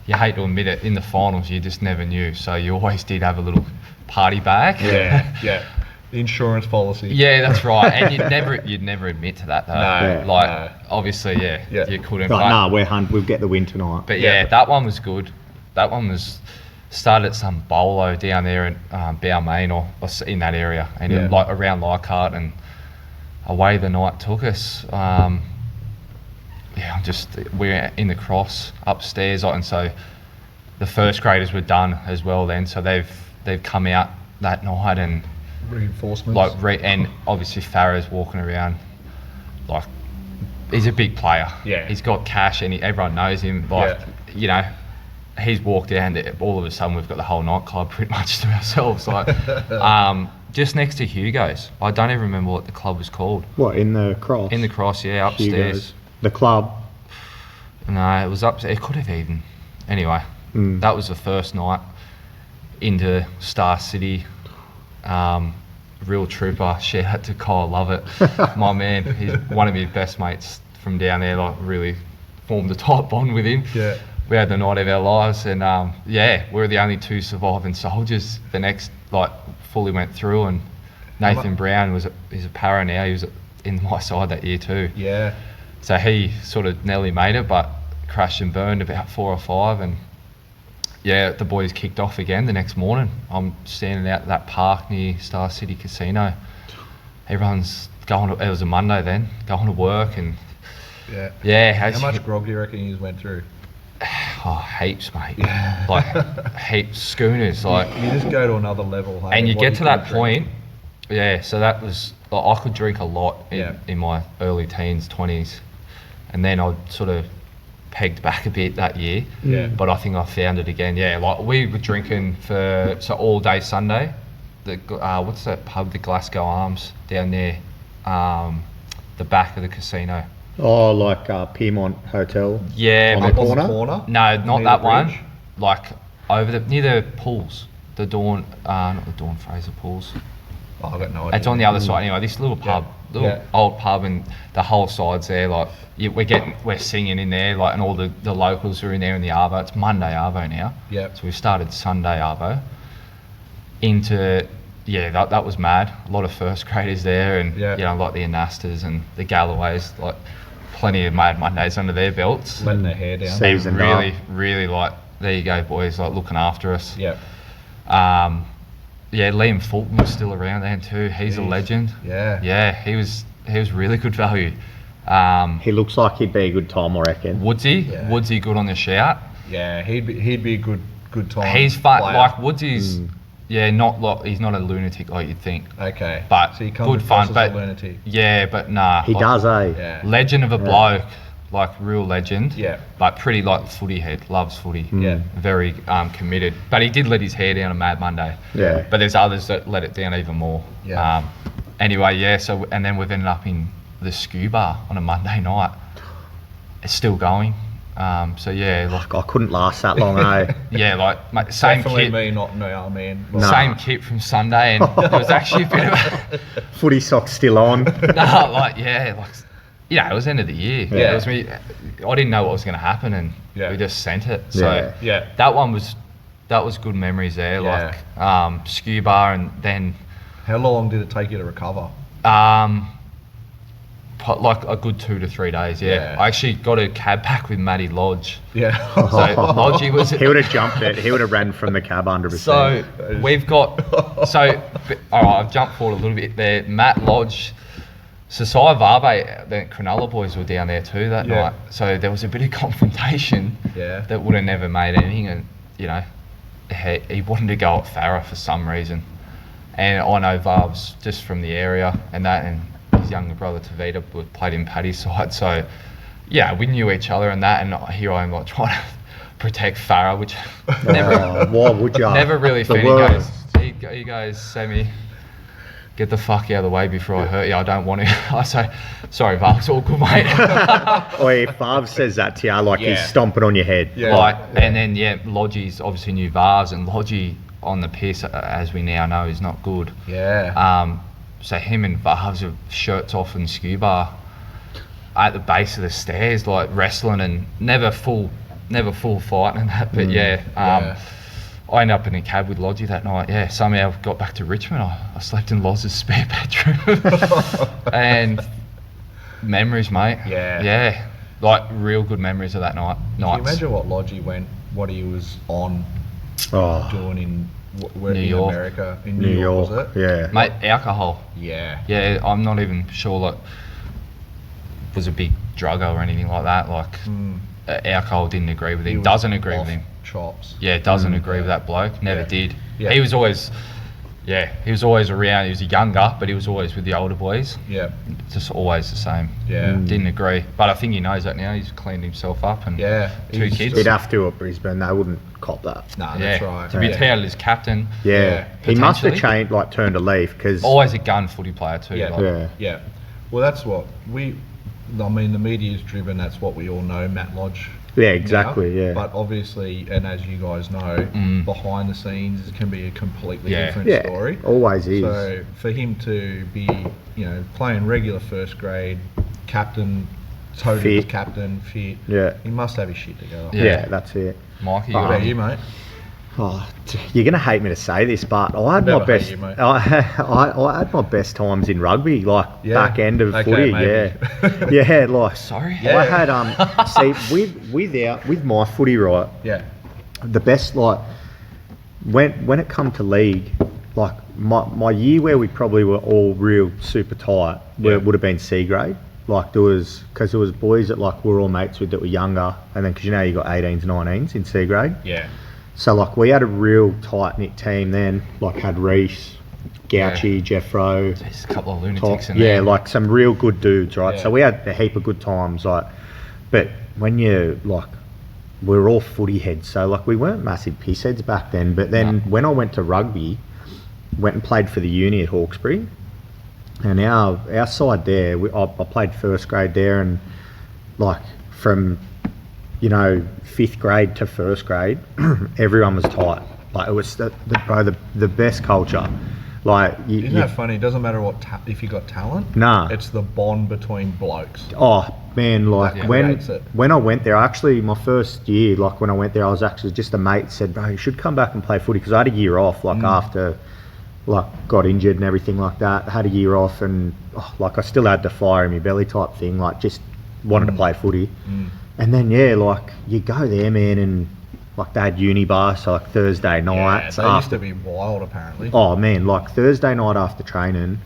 you hate to admit it. In the finals, you just never knew. So you always did have a little party bag. Yeah. The insurance policy. Yeah, that's right. And you'd never admit to that though. No, Like no. obviously, yeah, Yeah. you couldn't. like, but, nah, we'll get the win tonight. but Yeah. yeah, that one was good. That one was started at some bolo down there in Balmain or in that area, and Yeah. like around Leichhardt, and away the night took us. We're in the cross upstairs, and so the first graders were done as well then. So they've come out that night and. Reinforcements. And obviously Farah's walking around like he's a big player. Yeah. He's got cash and everyone knows him. He's walked out and all of a sudden we've got the whole nightclub pretty much to ourselves. Like, just next to Hugo's. I don't even remember what the club was called. What, in the cross? In the cross, yeah, upstairs. Hugo's. The club. No, it was upstairs. It could have even. Anyway, that was the first night into Star City. Real trooper. Shout out to Kyle Lovett, my man. He's one of my best mates from down there. Like really formed a tight bond with him. Yeah. We had the night of our lives, and we're the only two surviving soldiers. The next fully went through, and Nathan Brown he's a para now. He was in my side that year too. Yeah. So he sort of nearly made it, but crashed and burned about 4 or 5, and. Yeah, the boys kicked off again the next morning. I'm standing out at that park near Star City Casino. Everyone's going to, it was a Monday then, going to work and Yeah. How How much grog do you reckon you went through? Heaps, mate. Like heaps, schooners. Like, You just go to another level. Hey, and you what get to that drink. point, so that was, I could drink a lot in my early teens, 20s. And then I'd sort of pegged back a bit that year, but I think I found it again. Yeah, like we were drinking all day Sunday. What's that pub? The Glasgow Arms down there, the back of the casino. Oh, like Piedmont Hotel. Yeah, On the but- corner? No, not Near that the one. bridge? Like over near the pools, the Dawn, not the Dawn Fraser pools. Oh, I got no idea. It's on the other side anyway. This little pub, old pub, and the whole side's there. Like we're singing in there, like, and all the locals are in there in the arvo. It's Monday arvo now. Yeah. So we started Sunday arvo. That was mad. A lot of first graders there, and like the Anastas and the Galloways, like plenty of Mad Mondays under their belts. Letting their hair down. Seasoned Really, up. really like, there you go, boys, like looking after us. Yeah. Liam Fulton was still around then too. He's a legend. Yeah. He was really good value. He looks like he'd be a good time, I reckon. Woodsy, Yeah. Woodsy good on the shout. Yeah, he'd be a good time. He's fun. player. Like Woodsy's, not like he's not a lunatic like you'd think. Okay, But so he comes good across fun. as But a lunatic. yeah, but nah. He like, does, eh? Yeah. Legend of a bloke, like real legend. Yeah. But pretty like footy head, loves footy. Yeah. Very committed. But he did let his hair down on Mad Monday. Yeah. But there's others that let it down even more. Yeah. Anyway, yeah. So and then we've ended up in the Scuba on a Monday night. It's still going. So yeah, like I couldn't last that long, eh? yeah, like mate, same Definitely kit. me, not no, man. No. Same kit from Sunday, and there was actually a bit of a Footy socks still on. it was end of the year. Yeah. It was me. I didn't know what was going to happen, and we just sent it. So Yeah. that was good memories there. Yeah. Like Scuba, and then How long did it take you to recover? like a good 2 to 3 days. Yeah. I actually got a cab back with Matty Lodge. Yeah. So Lodge was. He would have jumped it. He would have ran from the cab 100%. So we've got all right, I've jumped forward a little bit there. Matt Lodge, Sasai Varve, the Cronulla boys were down there too that night. So there was a bit of confrontation that would have never made anything, and he wanted to go at Farah for some reason. And I know Varve's just from the area and that, and his younger brother Tavita played in Paddy's side. So yeah, we knew each other and that, and here I am like trying to protect Farah, which why would you? never really The fit. worst. He goes, Sammy, get the fuck out of the way before I hurt you. I don't want to. I say, sorry, Varve, it's all good, mate. Or if Varve says that to you, like he's stomping on your head. And then Lodgie's obviously knew Varves, and Lodgie on the piss, as we now know, is not good. Yeah. So him and Varves are shirts off in Scuba at the base of the stairs, like wrestling, and never full fighting and that. But I ended up in a cab with Lodgie that night. Yeah, somehow got back to Richmond. I slept in Loz's spare bedroom. And memories, mate. Yeah. Like real good memories of that night. Can you imagine what he was on doing in New York. America? In New York, was it? Yeah. Mate, alcohol. Yeah. Yeah, I'm not even sure like was a big drugger or anything like that. Like alcohol didn't agree with him. Doesn't agree with him. Chops. Yeah, doesn't agree with that bloke. Never did. Yeah. He was always around. He was younger, but he was always with the older boys. Yeah. Just always the same. Yeah. Didn't agree. But I think he knows that now. He's cleaned himself up and 2 kids. He'd have to at Brisbane. They wouldn't cop that. No, that's right. To be touted as captain. Yeah. He must have Potentially. changed, turned a leaf, because Always a gun footy player too. Yeah. like. Yeah. Well, that's what the media is driven. That's what we all know. Matt Lodge. Yeah, exactly. now. Yeah. But obviously, and as you guys know, behind the scenes it can be a completely different Yeah. story. Always is. So for him to be, playing regular first grade, captain, totally Fit. captain, fit. Yeah. He must have his shit together. Yeah, that's it. Mikey, What about you, mate? Oh, you're gonna hate me to say this, but I had my Never hate best. you, mate. I had my best times in rugby, back end of Okay, footy. maybe. Yeah, like Sorry. I had see with my footy, right, Yeah. the best, like when it come to league, like my year where we probably were all real super tight would have been C grade. Like there was boys that like we were all mates with that were younger, and then because you got 18s, 19s in C grade. Yeah. So like we had a real tight knit team then. Like had Reese, Gouchy, Jeffro. There's a couple of lunatics in there. Yeah, like some real good dudes, right? Yeah. So we had a heap of good times, like. But when you like, we were all footy heads, so like we weren't massive piss heads back then. But then when I went to rugby, went and played for the uni at Hawkesbury, and our side there, I played first grade there, and like from 5th grade to first grade, everyone was tight. Like it was the best culture. Like Isn't that funny? It doesn't matter if you got talent. Nah. It's the bond between blokes. Oh man, like creates it. when I went there, actually my first year, like when I went there, I was actually just a mate said, bro, you should come back and play footy, because I had a year off, like after like got injured and everything like that. I had a year off, and like I still had the fire in my belly type thing, like just wanted to play footy. And then like you go there, man, and like they had uni bar, so like Thursday Yeah, nights they used after. to be wild, apparently. Oh man, like Thursday night after training,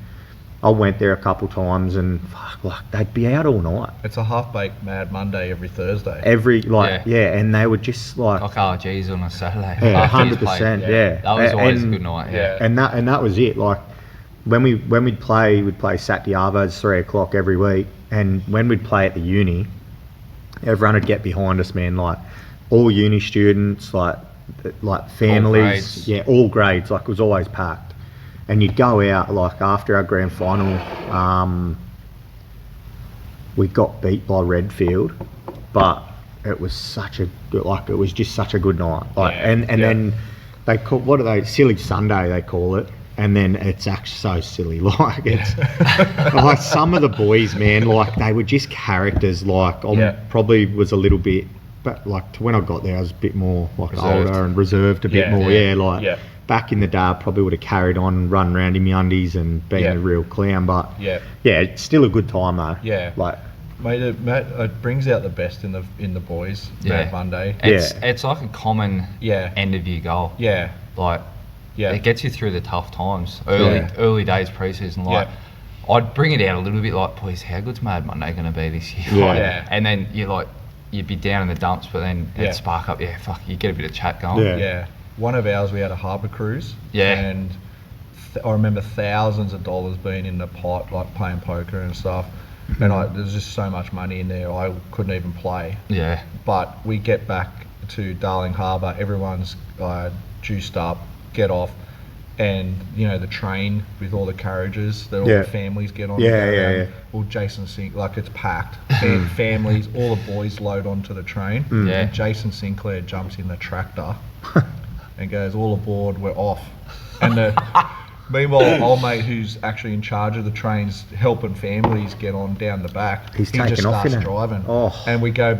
I went there a couple times and fuck, like they'd be out all night. It's a half-baked Mad Monday every Thursday. Every and they would just like RGs on a Saturday. yeah, After he's 100%, played. yeah. That was always a And- good night. Yeah. Yeah. And that was it. Like when we'd play Saturday Arvos 3 o'clock every week, and when we'd play at the uni, everyone would get behind us, man. Like all uni students, like families, grades. all grades. Like it was always packed. And you'd go out like after our grand final. We got beat by Redfield, but it was it was just such a good night. Like and then they call Silly Sunday they call it. And then it's actually so silly, like it's like some of the boys, man, like they were just characters. Like probably was a little bit, but like to when I got there, I was a bit more like Reserved. older and reserved a bit more. Back in the day, I probably would have carried on and run around in my undies and been a real clown. But it's still a good time though. Yeah. Like Mate, it brings out the best in the boys. Yeah. Mad Monday. It's like a common Yeah. end of year goal. Yeah. Like Yeah. it gets you through the tough times. Early days pre-season. Like I'd bring it out a little bit. Like, boys, how good's Mad Monday going to be this year? Yeah. Like, Yeah. And then you'd be down in the dumps, but then it'd spark up. Yeah, fuck, you get a bit of chat going. Yeah. Yeah. One of ours, we had a harbour cruise. Yeah. And I remember thousands of dollars being in the pot, like playing poker and stuff. And there's just so much money in there, I couldn't even play. Yeah. But we get back to Darling Harbour, everyone's juiced up, get off. And the train with all the carriages that all the families get on. Well, Jason Sinclair, like it's packed. And families, all the boys load onto the train. Yeah. And Jason Sinclair jumps in the tractor and goes, all aboard, we're off. And meanwhile, old mate who's actually in charge of the trains helping families get on down the back, He's he just taking off, starts innit? driving. Oh. And we go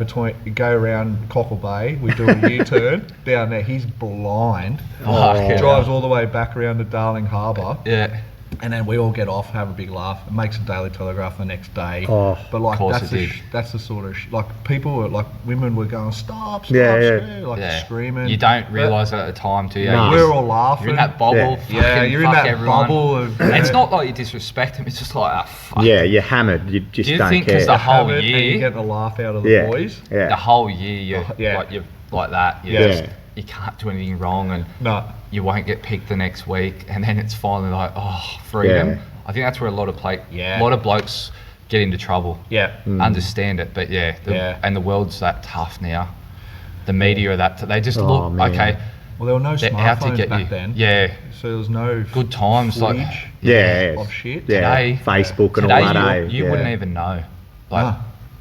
around Cockle Bay, we do a U-turn down there, he's blind. Fuck. Drives all the way back around to Darling Harbour, Yeah. and then we all get off, have a big laugh. It makes a Daily Telegraph the next day. Oh, but like course that's it did. that's the sort of like people were like women were going stop, like Yeah. screaming. You don't realise it at the time, do you? No. We're all laughing. You're in that bubble. Yeah. fucking Yeah, you're in fuck that everyone. bubble of. It's not like you disrespect him. It's just like, fuck. yeah, you're hammered. You just Do you don't think care. 'cause the whole Have it, and year- you're getting a laugh out of the yeah, boys. yeah. The whole year, Yeah. you're like that. Yeah. You can't do anything wrong, and No. you won't get picked the next week. And then it's finally like, freedom. Yeah. I think that's where a lot of Yeah. a lot of blokes get into trouble. Yeah. Understand it, but and the world's that tough now. The media are that they just Oh, look man. okay. Well, there were no They're out to smartphones get back you. then. Yeah, So there was no good times. Like footage Yeah. of shit. Yeah, Today- Facebook and all today that. you yeah. wouldn't even know. Like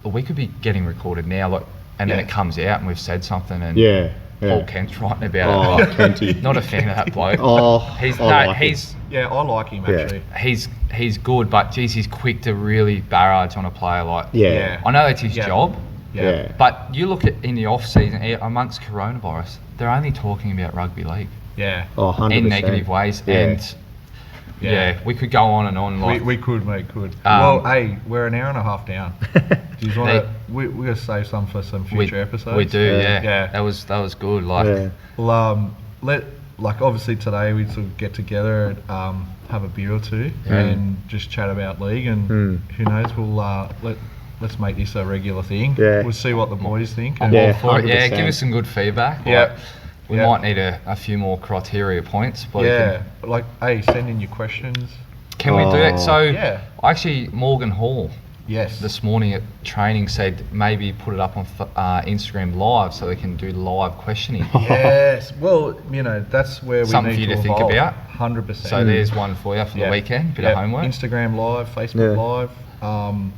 No. we could be getting recorded now, like, and then Yeah. it comes out and we've said something, and Yeah. Paul Yeah. Kent's writing about Oh, it. Kenty. Not a fan of that bloke. Oh, he's I like him. Yeah, I like him Yeah. actually. he's good, but geez, he's quick to really barrage on a player. Like, Yeah. I know that's his Yeah. job, Yeah. but you look at in the off season amongst coronavirus, they're only talking about rugby league Yeah. Oh, 100%. in negative ways, Yeah. and we could go on and on. Like, We could, mate, could. Well, hey, we're an hour and a half down. Do you want They- to? We're gonna save some for some future episodes. we do, Yeah. yeah. That was good. Like, Yeah. Well, obviously today we sort of get together and have a beer or two and just chat about league, and who knows, we'll let's make this a regular thing. Yeah. We'll see what the boys think. I'm and- Yeah. all for it. Yeah, 100%. give us some good feedback. Yeah. Like, we Yeah. might need a few more criteria points. But Yeah, like, hey, send in your questions. Can we do it? So, Yeah. actually, Morgan Hall Yes. this morning at training said maybe put it up on Instagram Live so they can do live questioning. Yes. Well, that's where we Something need for you to to think evolve. about. 100%. So there's one for you for the weekend, bit of homework. Instagram Live, Facebook Yeah. Live.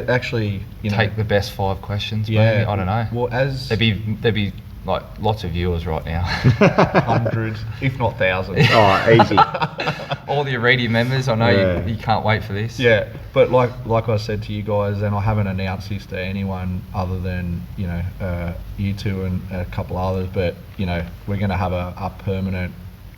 Actually, Take the best 5 questions. yeah. Maybe. I don't know. Well, as There'd be like lots of viewers right now. hundreds, if not thousands. Oh, easy. All the Arete members, I know Yeah. you can't wait for this. Yeah, but like I said to you guys, and I haven't announced this to anyone other than you two and a couple others, but we're going to have a permanent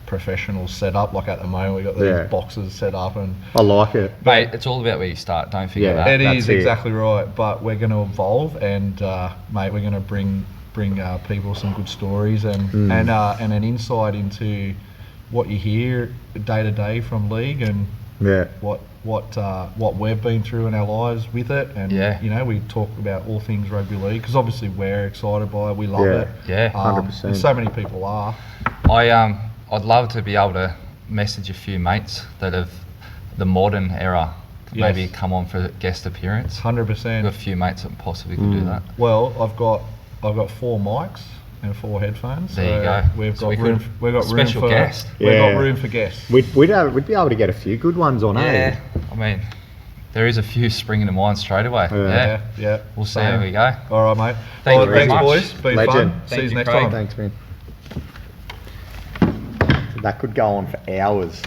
professional setup. Like at the moment, we got these Yeah. boxes set up, and I like it. Mate, it's all about where you start. Don't forget Yeah. that. it that's is it. exactly right. But we're going to evolve, and mate, we're going to bring bring people some good stories and an insight into what you hear day to day from league and what we've been through in our lives with it, and you know, we talk about all things rugby league because obviously we're excited by it, we love it. 100%. And so many people are. I'd love to be able to message a few mates that have the modern era to maybe come on for guest appearance. 100%. A few mates that possibly could do that. Well, I've got 4 mics and 4 headphones. There you go. We've So got we room. could- We've got special room for guest. We've got room for guests. We'd be able to get a few good ones on, Yeah, I mean, there is a few springing to mind straight away. Yeah. We'll see how we go. All right, mate. Thank you very thanks, much. boys. Been Legend. fun. See Thank you you, next Craig. time. Thanks, man. That could go on for hours.